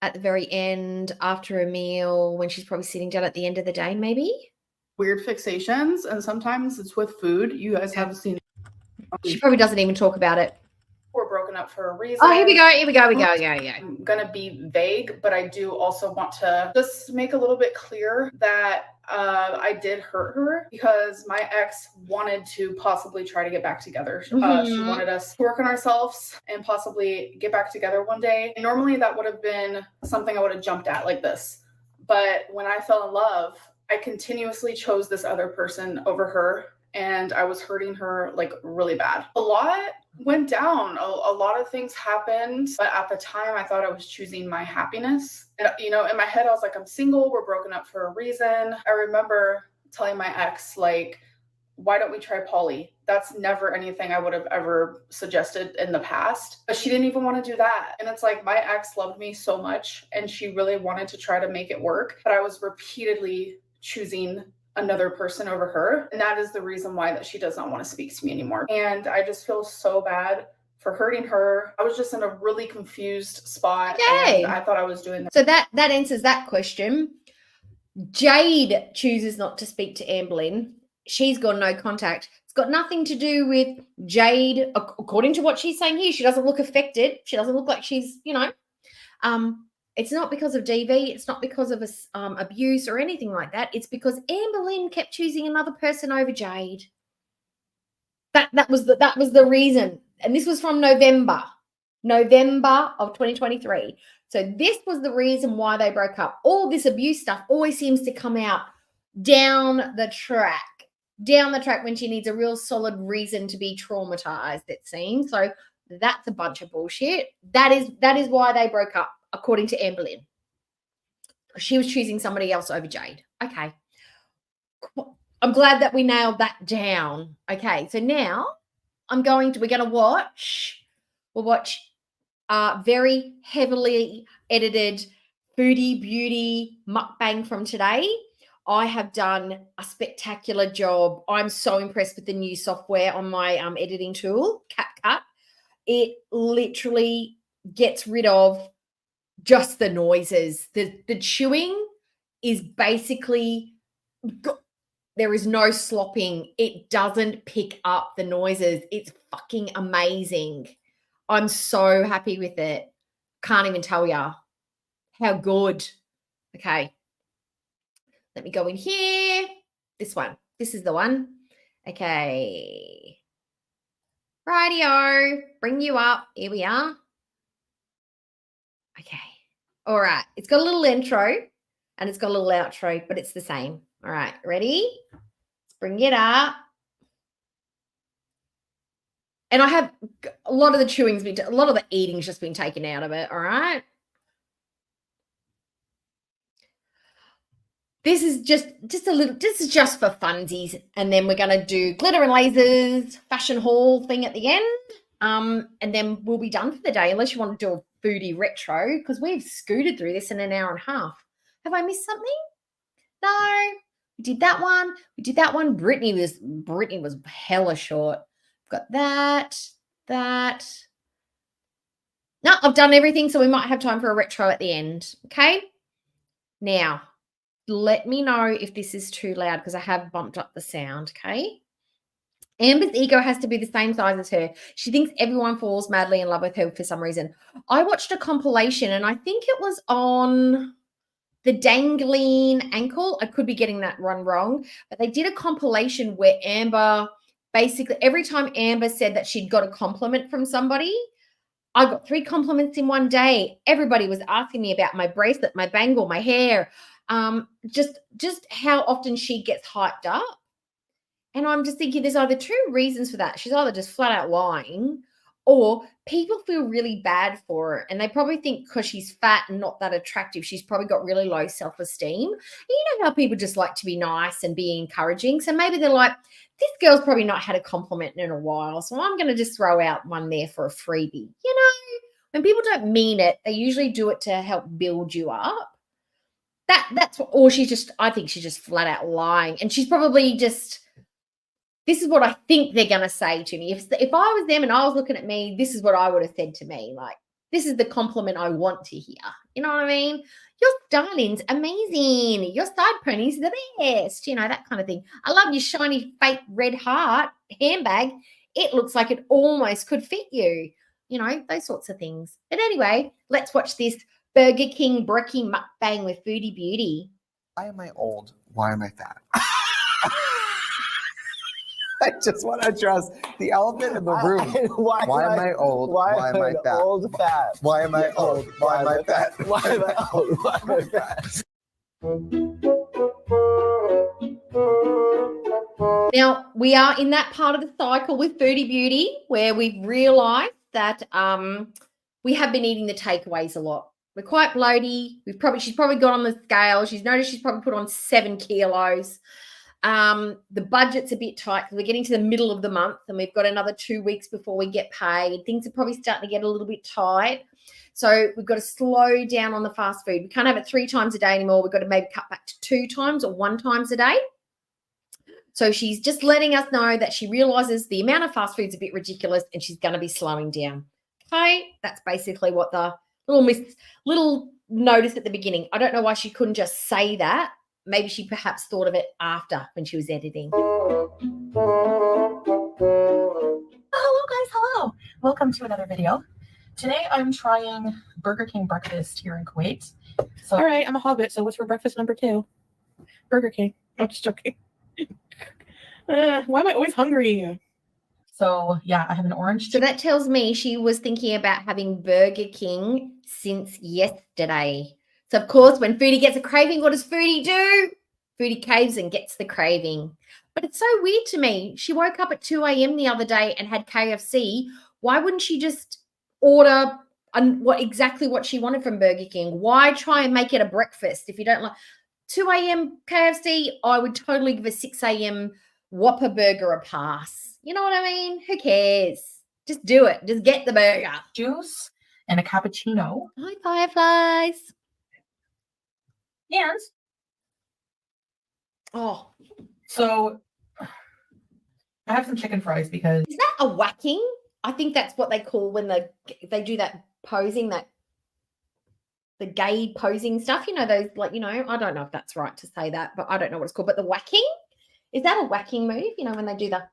at the very end after a meal when she's probably sitting down at the end of the day, maybe. Weird fixations, and sometimes it's with food. You guys have seen it. She probably doesn't even talk about it. We're broken up for a reason. Oh, here we go. I'm gonna be vague, but I do also want to just make a little bit clear that I did hurt her because my ex wanted to possibly try to get back together. She wanted us to work on ourselves and possibly get back together one day. And normally that would have been something I would have jumped at like this. But when I fell in love, I continuously chose this other person over her, and I was hurting her like really bad. A lot went down. A lot of things happened, but at the time I thought I was choosing my happiness. And, you know, in my head, I was like, I'm single. We're broken up for a reason. I remember telling my ex, like, why don't we try poly? That's never anything I would have ever suggested in the past. But she didn't even want to do that. And it's like, my ex loved me so much, and she really wanted to try to make it work. But I was repeatedly choosing another person over her. And that is the reason why that she does not want to speak to me anymore. And I just feel so bad for hurting her. I was just in a really confused spot. Okay. And I thought I was doing So that answers that question. Jade chooses not to speak to Amberlynn. She's got no contact. It's got nothing to do with Jade. According to what she's saying here, she doesn't look affected. She doesn't look like she's, you know, it's not because of DV. It's not because of abuse or anything like that. It's because Amberlynn kept choosing another person over Jade. That was the reason. And this was from November of 2023. So this was the reason why they broke up. All this abuse stuff always seems to come out down the track when she needs a real solid reason to be traumatized, it seems. So that's a bunch of bullshit. That is why they broke up, according to Amberlynn. She was choosing somebody else over Jade. Okay. I'm glad that we nailed that down. Okay, so now we're going to watch, we'll watch very heavily edited Foodie Beauty mukbang from today. I have done a spectacular job. I'm so impressed with the new software on my editing tool, CapCut. It literally gets rid of just the noises. The chewing is basically, there is no slopping. It doesn't pick up the noises. It's fucking amazing. I'm so happy with it. Can't even tell ya how good. Okay. Let me go in here. This one. This is the one. Okay. Rightio. Bring you up. Here we are. Okay. All right. It's got a little intro and it's got a little outro, but it's the same. All right. Ready? Let's bring it up. And I have a lot of the chewing's been, a lot of the eating's just been taken out of it. All right. This is just a little, this is just for funsies. And then we're going to do glitter and lasers, fashion haul thing at the end. And then we'll be done for the day, unless you want to do a foodie retro, because we've scooted through this in an hour and a half. Have I missed something? No. We did that one. We did that one. Brittany was hella short. Got that. No, I've done everything, so we might have time for a retro at the end. Okay. Now, let me know if this is too loud because I have bumped up the sound, okay? Amber's ego has to be the same size as her. She thinks everyone falls madly in love with her for some reason. I watched a compilation, and I think it was on the dangling ankle. I could be getting that one wrong, but they did a compilation where Amber, basically every time Amber said that she'd got a compliment from somebody, I got 3 compliments in one day. Everybody was asking me about my bracelet, my bangle, my hair, just how often she gets hyped up. And I'm just thinking there's either 2 reasons for that. She's either just flat out lying, or people feel really bad for her. And they probably think because she's fat and not that attractive, she's probably got really low self-esteem. And you know how people just like to be nice and be encouraging. So maybe they're like, this girl's probably not had a compliment in a while, so I'm going to just throw out one there for a freebie. You know, when people don't mean it, they usually do it to help build you up. That's what, or I think she's just flat out lying. And she's probably just, this is what I think they're going to say to me. If I was them and I was looking at me, this is what I would have said to me. Like, this is the compliment I want to hear. You know what I mean? Your styling's amazing. Your side pony's the best. You know, that kind of thing. I love your shiny fake red heart handbag. It looks like it almost could fit you. You know, those sorts of things. But anyway, let's watch this Burger King brekkie mukbang with Foodie Beauty. Why am I old? Why am I fat? I just want to address the elephant in the room. Why am I old? Why am I fat? Old, fat? Why am I old? Why am I fat? Why am I old? Why am I fat? Now, we are in that part of the cycle with Foodie Beauty where we've realised that we have been eating the takeaways a lot. We're quite bloaty. She's probably got on the scale. She's noticed she's probably put on 7 kilos. The budget's a bit tight because we're getting to the middle of the month and we've got another 2 weeks before we get paid. Things are probably starting to get a little bit tight. So we've got to slow down on the fast food. We can't have it 3 times a day anymore. We've got to maybe cut back to 2 times or 1 time a day. So she's just letting us know that she realizes the amount of fast food's a bit ridiculous and she's going to be slowing down. Okay, that's basically what the little notice at the beginning. I don't know why she couldn't just say that. Maybe she perhaps thought of it after when she was editing. Hello guys, hello. Welcome to another video. Today I'm trying Burger King breakfast here in Kuwait. So, all right, I'm a hobbit, so what's for breakfast number 2? Burger King. I'm just joking. Why am I always hungry? So yeah, I have an orange. So that tells me she was thinking about having Burger King since yesterday. So, of course, when Foodie gets a craving, what does Foodie do? Foodie caves and gets the craving. But it's so weird to me. She woke up at 2 a.m. the other day and had KFC. Why wouldn't she just order exactly what she wanted from Burger King? Why try and make it a breakfast if you don't like 2 a.m. KFC? I would totally give a 6 a.m. Whopper burger a pass. You know what I mean? Who cares? Just do it. Just get the burger. Juice and a cappuccino. Hi, Fireflies. And Oh, so I have some chicken fries because is that a whacking? I think that's what they call when they do that posing, that the gay posing stuff. You know, those, like, you know, I don't know if that's right to say that, but I don't know what it's called. But the whacking, is that a whacking move? You know, when they do the,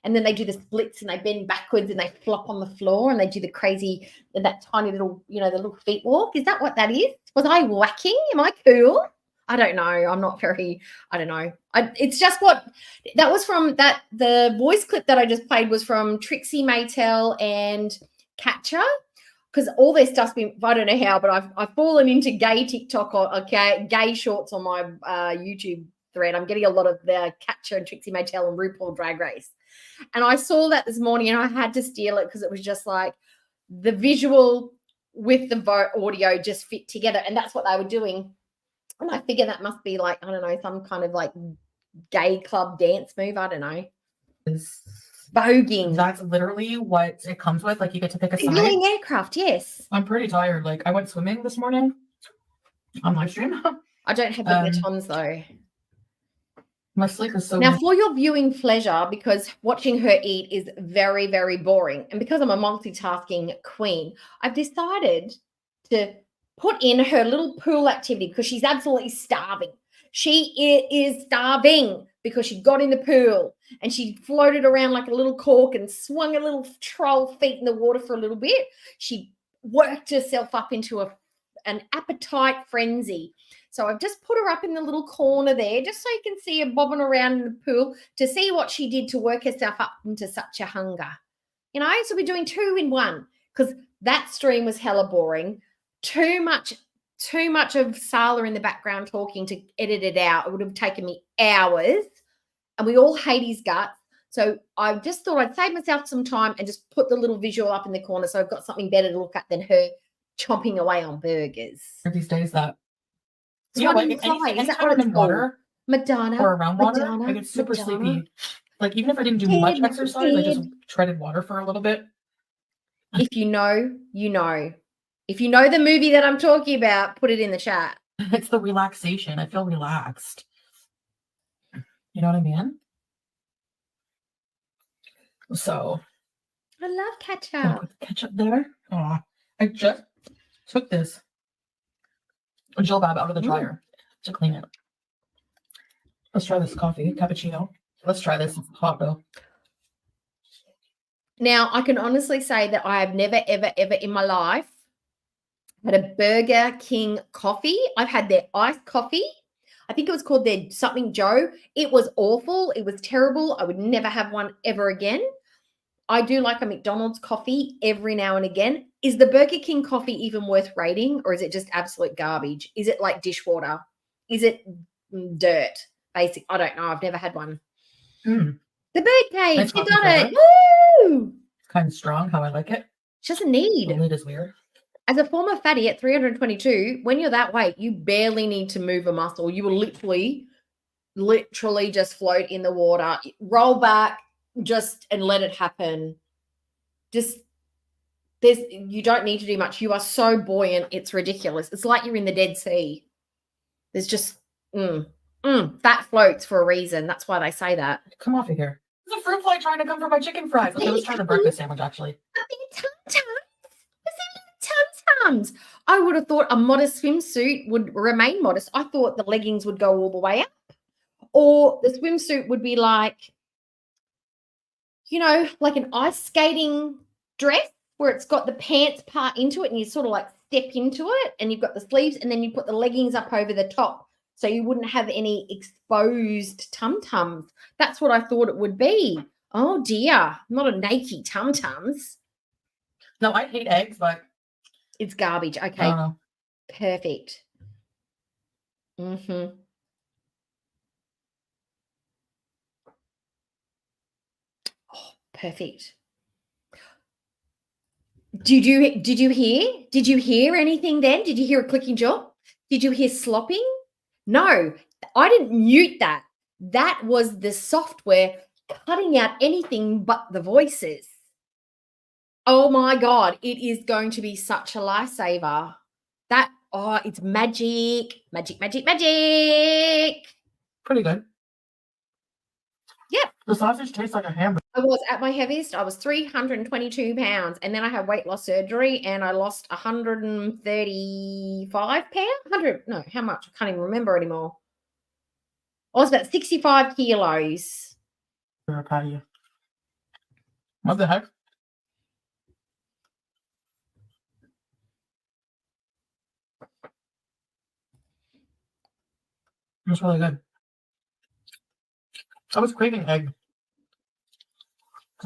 and then they do the splits and they bend backwards and they flop on the floor and they do the crazy, that tiny little, you know, the little feet walk. Is that what that is? Was I whacking? Am I cool? I don't know. I'm not very, I don't know. It's just what, that was from that, the voice clip that I just played was from Trixie Maytel and Katcha, because all their stuff's been, I don't know how, but I've fallen into gay TikTok or gay shorts on my YouTube thread. I'm getting a lot of the Katcha and Trixie Maytel and RuPaul Drag Race. And I saw that this morning and I had to steal it because it was just like the visual with the audio just fit together. And that's what they were doing. And I figure that must be like, I don't know, some kind of like gay club dance move. I don't know. Voguing. That's literally what it comes with. Like, you get to pick a side. Signaling aircraft, yes. I'm pretty tired. Like, I went swimming this morning on live stream. I don't have the batons though. My sleep is so now good. for your viewing pleasure, because watching her eat is very, very boring. And because I'm a multitasking queen, I've decided to put in her little pool activity because she's absolutely starving. She is starving because she got in the pool and she floated around like a little cork and swung her little troll feet in the water for a little bit. She worked herself up into an appetite frenzy. So I've just put her up in the little corner there just so you can see her bobbing around in the pool to see what she did to work herself up into such a hunger. You know, so we're doing 2 in 1 because that stream was hella boring. Too much of Sala in the background talking to edit it out. It would have taken me hours and we all hate his guts. So I just thought I'd save myself some time and just put the little visual up in the corner so I've got something better to look at than her chomping away on burgers. These days that. So Yeah, what like do you say? Is that anytime what I'm it's in called? water Madonna or around water, Madonna, I get super Madonna. sleepy. Like, even if I didn't do much exercise, I just treaded water for a little bit. If you know, you know. If you know the movie that I'm talking about, put it in the chat. It's the relaxation. I feel relaxed. You know what I mean? So I love I'll ketchup. put the ketchup there. Oh, I just took this Jilbab out of the dryer to clean it. Let's try this coffee, cappuccino. Let's try this. It's hot though. Now, I can honestly say that I have never, ever, ever in my life had a Burger King coffee. I've had their iced coffee. I think it was called their something Joe. It was awful. It was terrible. I would never have one ever again. I do like a McDonald's coffee every now and again. Is the Burger King coffee even worth rating, or is it just absolute garbage? Is it like dishwater? Is it dirt? Basic. I don't know. I've never had one. Mm. The bird cage. Nice You coffee got flavor. it. Woo! It's kind of strong, how I like it. She doesn't need. The lid is weird. As a former fatty at 322, when you're that weight, you barely need to move a muscle. You will literally just float in the water, roll back, and let it happen. You don't need to do much. You are so buoyant, it's ridiculous. It's like you're in the Dead Sea. There's just that floats for a reason. That's why they say that. Come off of here. There's a fruit fly trying to come for my chicken fries. Okay, let's try the breakfast sandwich actually. Tum-tums. I would have thought a modest swimsuit would remain modest. I thought the leggings would go all the way up, or the swimsuit would be like, you know, like an ice skating dress where it's got the pants part into it and you sort of like step into it and you've got the sleeves and then you put the leggings up over the top so you wouldn't have any exposed tum-tums. That's what I thought it would be. Oh dear, not a naked tum-tums. No, I hate eggs, but it's garbage. Okay, perfect. Oh, perfect. Did you hear anything then? Did you hear a clicking jaw? Did you hear slopping? No, I didn't mute that. That was the software cutting out anything but the voices. Oh my God, it is going to be such a lifesaver. That, oh, it's magic, magic, magic, magic. Pretty good. Yep. The sausage tastes like a hamburger. I was at my heaviest. I was 322 pounds, and then I had weight loss surgery, and I lost 135 pounds. 100? No, how much? I can't even remember anymore. I was about 65 kilos. I'm proud of you. What the heck? It's really good. I was craving egg.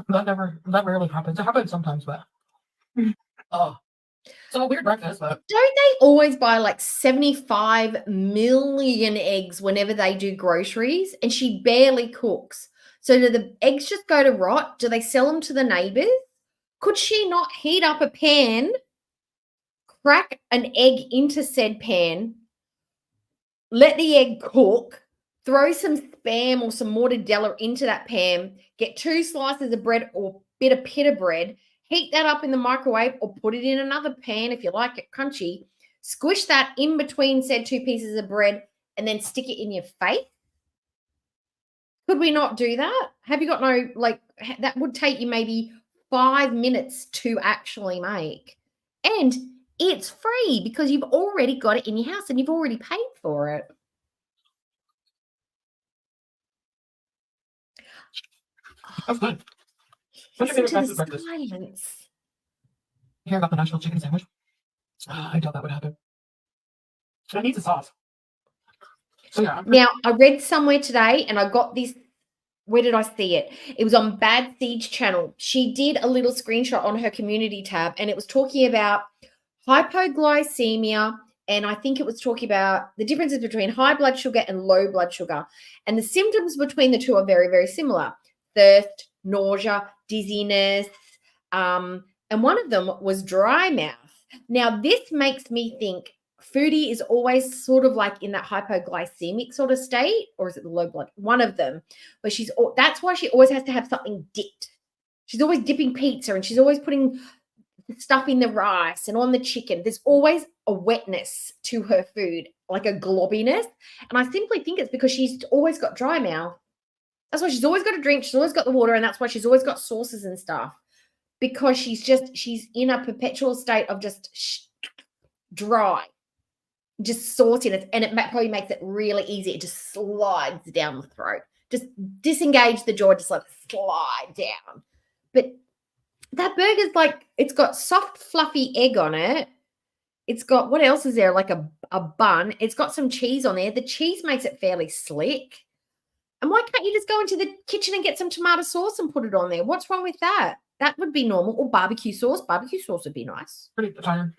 That rarely happens. It happens sometimes, but oh, so a weird breakfast. But Don't they always buy like 75 million eggs whenever they do groceries? And she barely cooks. So do the eggs just go to rot? Do they sell them to the neighbors? Could she not heat up a pan, crack an egg into said pan, let the egg cook, throw some Spam or some mortadella into that pan, get 2 slices of bread or bit of pita bread, heat that up in the microwave or put it in another pan if you like it crunchy, squish that in between said 2 pieces of bread and then stick it in your face? Could we not do that? Have you got no, like, that would take you maybe 5 minutes to actually make. And it's free because you've already got it in your house and you've already paid for it. that's good. What's your Listen favorite to breakfast? the silence. Here, I got the Nashville chicken sandwich. I doubt that would happen. But it needs a sauce. So yeah. Now, I read somewhere today and I got this. Where did I see it? It was on Bad Seeds channel. She did a little screenshot on her community tab and it was talking about hypoglycemia, and I think it was talking about the differences between high blood sugar and low blood sugar. And the symptoms between the two are very, very similar. Thirst, nausea, dizziness, and one of them was dry mouth. Now, this makes me think Foodie is always sort of like in that hypoglycemic sort of state, or is it the low blood? One of them, but that's why she always has to have something dipped. She's always dipping pizza and she's always putting stuff in the rice and on the chicken. There's always a wetness to her food, like a globbiness. And I simply think it's because she's always got dry mouth. That's why she's always got a drink. She's always got the water. And that's why she's always got sauces and stuff, because she's in a perpetual state of just dry, just sauciness. And it probably makes it really easy. It just slides down the throat. Just disengage the jaw, just let it slide down. But that burger's like, it's got soft, fluffy egg on it. It's got, what else is there? Like a bun. It's got some cheese on there. The cheese makes it fairly slick. And why can't you just go into the kitchen and get some tomato sauce and put it on there? What's wrong with that? That would be normal. Or barbecue sauce. Barbecue sauce would be nice. Pretty tired.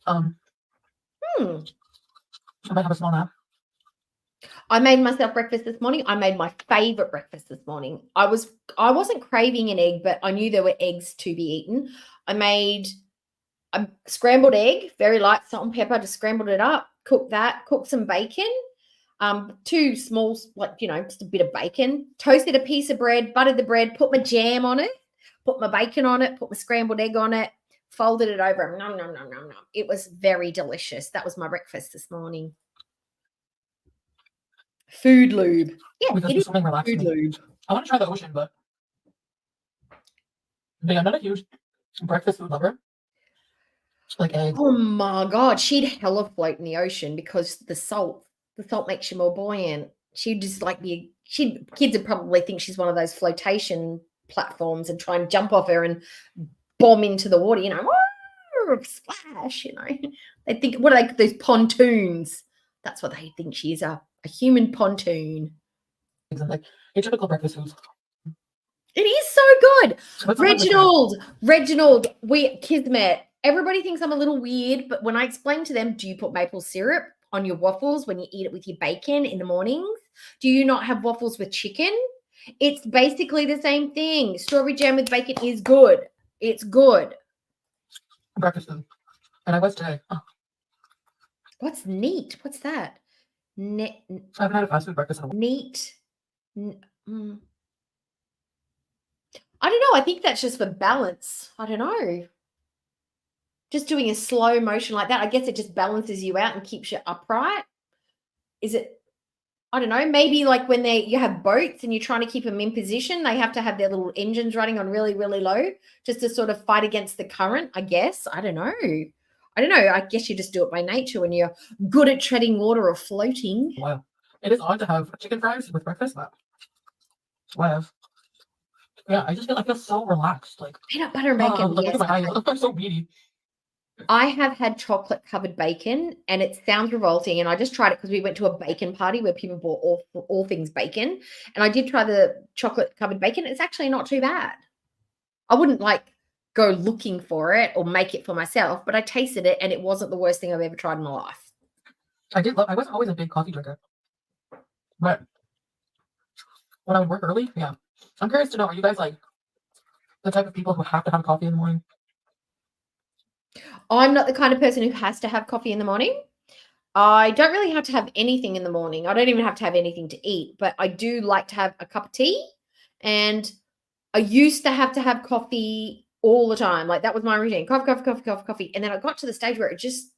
I might have a small nap. I made myself breakfast this morning. I made my favorite breakfast this morning. I wasn't craving an egg, but I knew there were eggs to be eaten. I made a scrambled egg, very light, salt and pepper, just scrambled it up, cooked that, cooked some bacon, 2 small, like, just a bit of bacon, toasted a piece of bread, buttered the bread, put my jam on it, put my bacon on it, put my scrambled egg on it, folded it over. Nom, nom, nom, nom, nom. It was very delicious. That was my breakfast this morning. Food lube. Yeah, Because it is something relaxing. food lube. I want to try the ocean, but I'm not a huge breakfast food lover. Like eggs. Oh my God, she'd hella float in the ocean because the salt makes you more buoyant. She'd just like kids would probably think she's one of those flotation platforms and try and jump off her and bomb into the water, splash, They think, what are they, those pontoons? That's what they think she is, a human pontoon. Like your typical breakfast foods. It is so good. Reginald, Kismet. Everybody thinks I'm a little weird, but when I explain to them, do you put maple syrup on your waffles when you eat it with your bacon in the mornings? Do you not have waffles with chicken? It's basically the same thing. Strawberry jam with bacon is good. It's good. Breakfast food. And I was today. Oh. What's neat? What's that? I haven't had a fast food breakfast in a while. Neat. I don't know. I think that's just for balance. I don't know. Just doing a slow motion like that, I guess it just balances you out and keeps you upright. Is it? I don't know. Maybe like when you have boats and you're trying to keep them in position, they have to have their little engines running on really, really low just to sort of fight against the current, I guess. I don't know. I guess you just do it by nature when you're good at treading water or floating. Wow. It is odd to have chicken fries with breakfast, but whatever. Yeah, I just feel so relaxed. Like peanut butter and bacon. Look at my eyes. I'm so beady. I have had chocolate covered bacon and it sounds revolting. And I just tried it because we went to a bacon party where people bought all things bacon. And I did try the chocolate covered bacon. It's actually not too bad. I wouldn't like go looking for it or make it for myself, but I tasted it and it wasn't the worst thing I've ever tried in my life. I wasn't always a big coffee drinker, but when I would work early, yeah. I'm curious to know, are you guys like the type of people who have to have coffee in the morning? I'm not the kind of person who has to have coffee in the morning. I don't really have to have anything in the morning. I don't even have to have anything to eat, but I do like to have a cup of tea. And I used to have coffee all the time. Like that was my routine. Coffee. And then I got to the stage where it just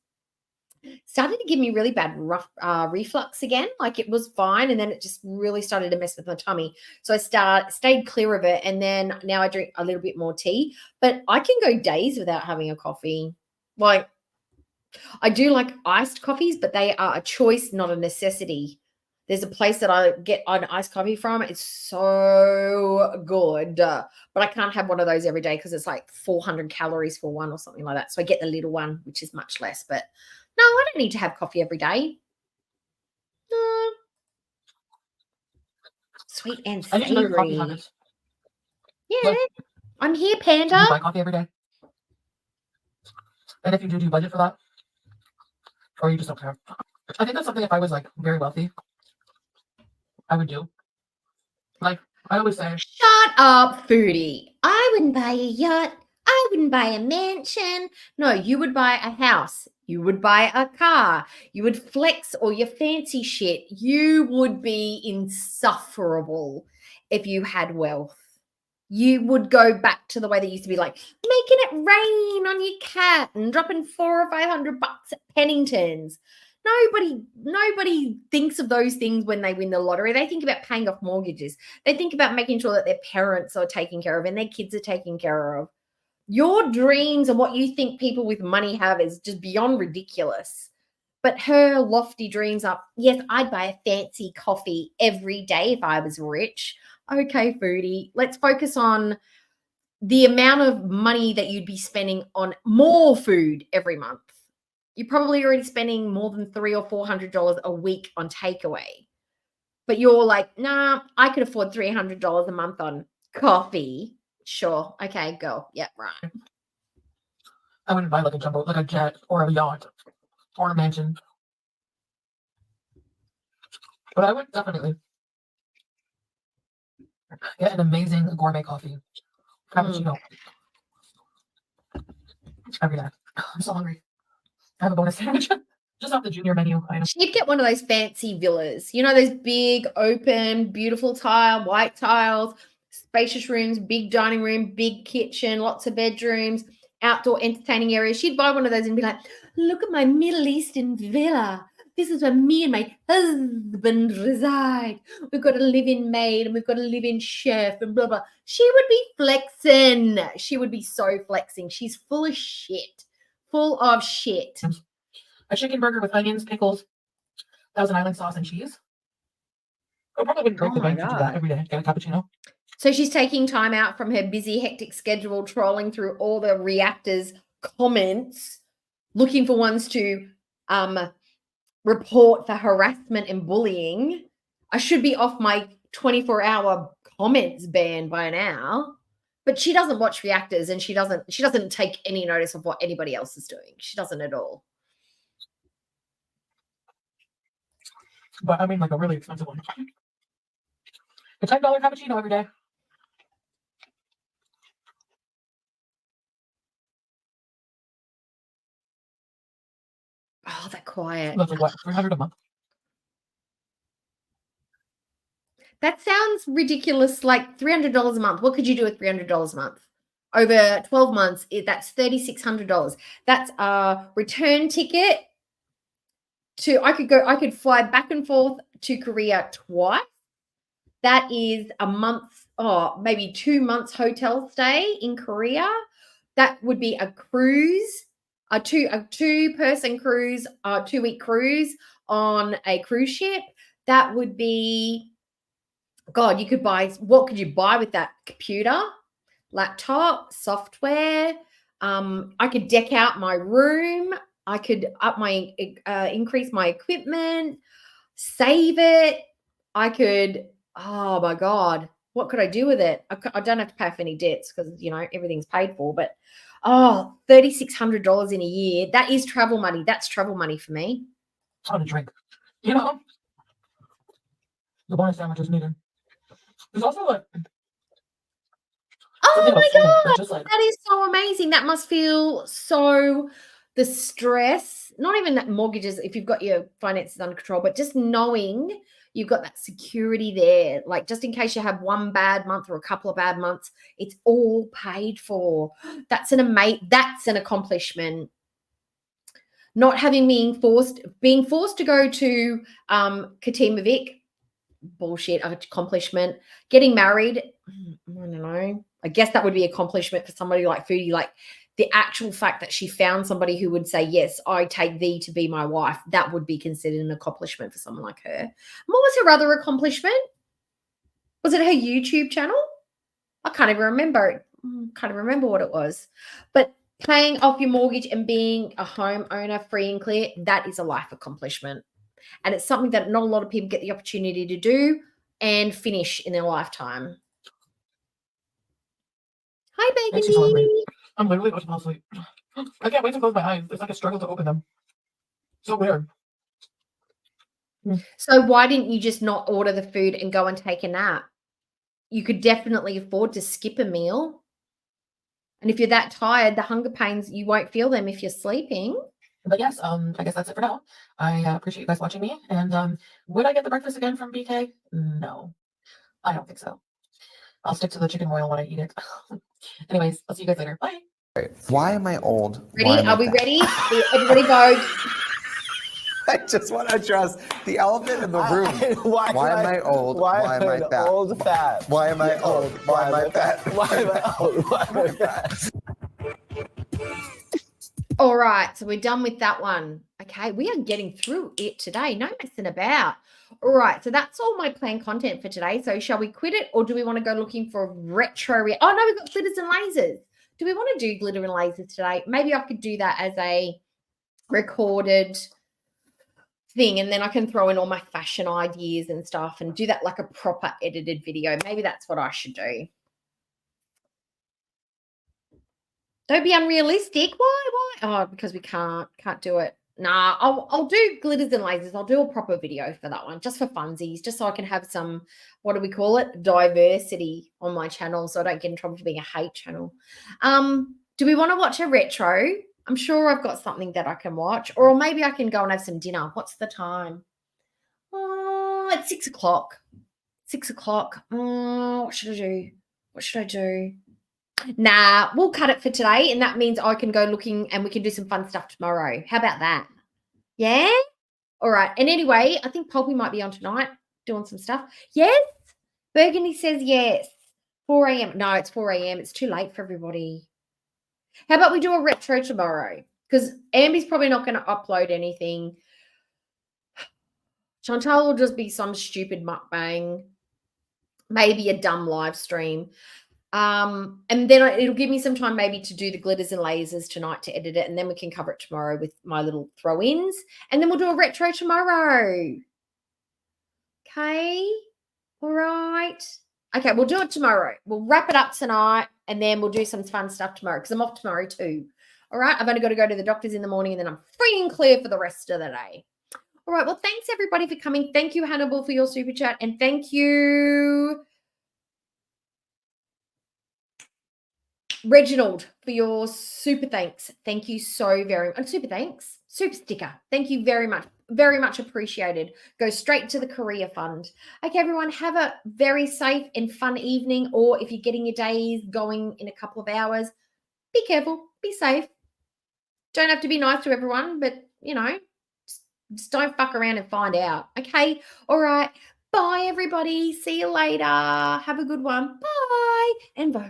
started to give me really bad reflux again. Like it was fine. And then it just really started to mess with my tummy. So I stayed clear of it. And then now I drink a little bit more tea. But I can go days without having a coffee. Like I do like iced coffees, but they are a choice, not a necessity. There's a place that I get an iced coffee from. It's so good. But I can't have one of those every day because it's like 400 calories for one or something like that. So I get the little one, which is much less. But no, I don't need to have coffee every day. No. Sweet and I need to know your coffee savory. habits. Yeah. Like, I'm here, do Panda. you buy coffee every day? And if you do you budget for that? Or you just don't care? I think that's something if I was like very wealthy, I would do. Like I always say, shut up, Foodie. I wouldn't buy a yacht. I wouldn't buy a mansion. No, you would buy a house. You would buy a car. You would flex all your fancy shit. You would be insufferable if you had wealth. You would go back to the way they used to be, like making it rain on your cat and dropping $400 or $500 at Pennington's. Nobody thinks of those things when they win the lottery. They think about paying off mortgages. They think about making sure that their parents are taken care of and their kids are taken care of. Your dreams and what you think people with money have is just beyond ridiculous. But her lofty dreams are, yes, I'd buy a fancy coffee every day if I was rich. Okay, Foodie, let's focus on the amount of money that you'd be spending on more food every month. You're probably already spending more than $300 or $400 a week on takeaway. But you're like, nah, I could afford $300 a month on coffee. Sure. Okay, go. Yep, right. I wouldn't buy like a jet or a yacht or a mansion. But I would definitely get an amazing gourmet coffee. Cappuccino. Every day. I'm so hungry. I have a bonus sandwich. Just off the junior menu item. She'd get one of those fancy villas. You know, those big, open, beautiful tile, white tiles, spacious rooms, big dining room, big kitchen, lots of bedrooms, outdoor entertaining areas. She'd buy one of those and be like, look at my Middle Eastern villa. This is where me and my husband reside. We've got a live-in maid and we've got a live-in chef and blah, blah. She would be flexing. She would be so flexing. She's full of shit. Full of shit. A chicken burger with onions, pickles, Thousand Island sauce, and cheese. I probably wouldn't break the bank to do that every day. Get a cappuccino. So she's taking time out from her busy, hectic schedule, trolling through all the reactors' comments, looking for ones to report for harassment and bullying. I should be off my 24-hour comments ban by now. But she doesn't watch reactors and she doesn't take any notice of what anybody else is doing. She doesn't at all. But I mean like a really expensive one. A $10 cappuccino every day. Oh, that quiet. That's like what, $300 a month? That sounds ridiculous, like $300 a month. What could you do with $300 a month? Over 12 months, that's $3,600. That's a return ticket to, I could fly back and forth to Korea twice. That is a month, maybe 2 months hotel stay in Korea. That would be a cruise, a two-person cruise, a 2-week cruise on a cruise ship. That would be, God, you could buy, what could you buy with that? Computer, laptop, software. I could deck out my room. I could increase my equipment, save it. I could, oh my God, what could I do with it? I don't have to pay off any debts because, you know, everything's paid for, but $3,600 in a year, that is travel money. That's travel money for me. I want to drink. You know, the bonus sandwich is needed. There's also like, oh my God, just like, that is so amazing. That must feel so, the stress, not even that mortgages, if you've got your finances under control, but just knowing you've got that security there, like just in case you have one bad month or a couple of bad months, it's all paid for. That's an accomplishment. Not having being forced to go to Katimavik, bullshit, accomplishment. Getting married, I don't know. I guess that would be accomplishment for somebody like Foodie, like the actual fact that she found somebody who would say, yes, I take thee to be my wife. That would be considered an accomplishment for someone like her. And what was her other accomplishment? Was it her YouTube channel? I can't even remember. Can't even remember what it was. But paying off your mortgage and being a homeowner free and clear, that is a life accomplishment. And it's something that not a lot of people get the opportunity to do and finish in their lifetime. Hi, Bacon. I'm literally about to fall asleep. I can't wait to close my eyes. It's like a struggle to open them. So weird. So why didn't you just not order the food and go and take a nap? You could definitely afford to skip a meal. And if you're that tired, the hunger pains, you won't feel them if you're sleeping. But yes, I guess that's it for now. I appreciate you guys watching me. And would I get the breakfast again from BK? No, I don't think so. I'll stick to the chicken royal when I eat it. Anyways, I'll see you guys later. Bye. Why am I old? Ready? Are we ready? Everybody vote. I just want to address the elephant in the room. Why am I old? Why am I fat? Old fat. Why am I old? Why am I fat? Why am I old? Why am I fat? All right, so we're done with that one. Okay, we are getting through it today. No messing about. All right, so that's all my planned content for today. So shall we quit it or do we want to go looking for retro? Oh, no, we've got glitters and lasers. Do we want to do glitter and lasers today? Maybe I could do that as a recorded thing and then I can throw in all my fashion ideas and stuff and do that like a proper edited video. Maybe that's what I should do. Don't be unrealistic. Why? Oh, because we can't do it. Nah, I'll do glitters and lasers. I'll do a proper video for that one, just for funsies, just so I can have some, what do we call it? Diversity on my channel so I don't get in trouble for being a hate channel. Do we want to watch a retro? I'm sure I've got something that I can watch, or maybe I can go and have some dinner. What's the time? Oh, it's 6 o'clock. 6 o'clock. Oh, what should I do? What should I do? Nah, we'll cut it for today, and that means I can go looking and we can do some fun stuff tomorrow. How about that? Yeah? All right. And anyway, I think Pulpy might be on tonight doing some stuff. Yes? Burgundy says yes. 4 a.m. No, it's 4 a.m. It's too late for everybody. How about we do a retro tomorrow? Because Amby's probably not going to upload anything. Chantal will just be some stupid mukbang. Maybe a dumb live stream. And then it'll give me some time maybe to do the glitters and lasers tonight to edit it, and then we can cover it tomorrow with my little throw-ins, and then we'll do a retro tomorrow. Okay. All right. Okay, we'll do it tomorrow. We'll wrap it up tonight, and then we'll do some fun stuff tomorrow because I'm off tomorrow too. All right. I've only got to go to the doctors in the morning, and then I'm free and clear for the rest of the day. All right. Well, thanks everybody for coming. Thank you, Hannibal, for your super chat, and thank you Reginald, for your super thanks. Thank you so very much. Super thanks. Super sticker. Thank you very much. Very much appreciated. Go straight to the career fund. Okay, everyone, have a very safe and fun evening. Or if you're getting your days going in a couple of hours, be careful. Be safe. Don't have to be nice to everyone, but, you know, just don't fuck around and find out. Okay? All right. Bye, everybody. See you later. Have a good one. Bye. And Vogue.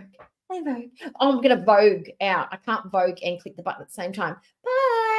Hey, Vogue. Oh, I'm going to Vogue out. I can't Vogue and click the button at the same time. Bye.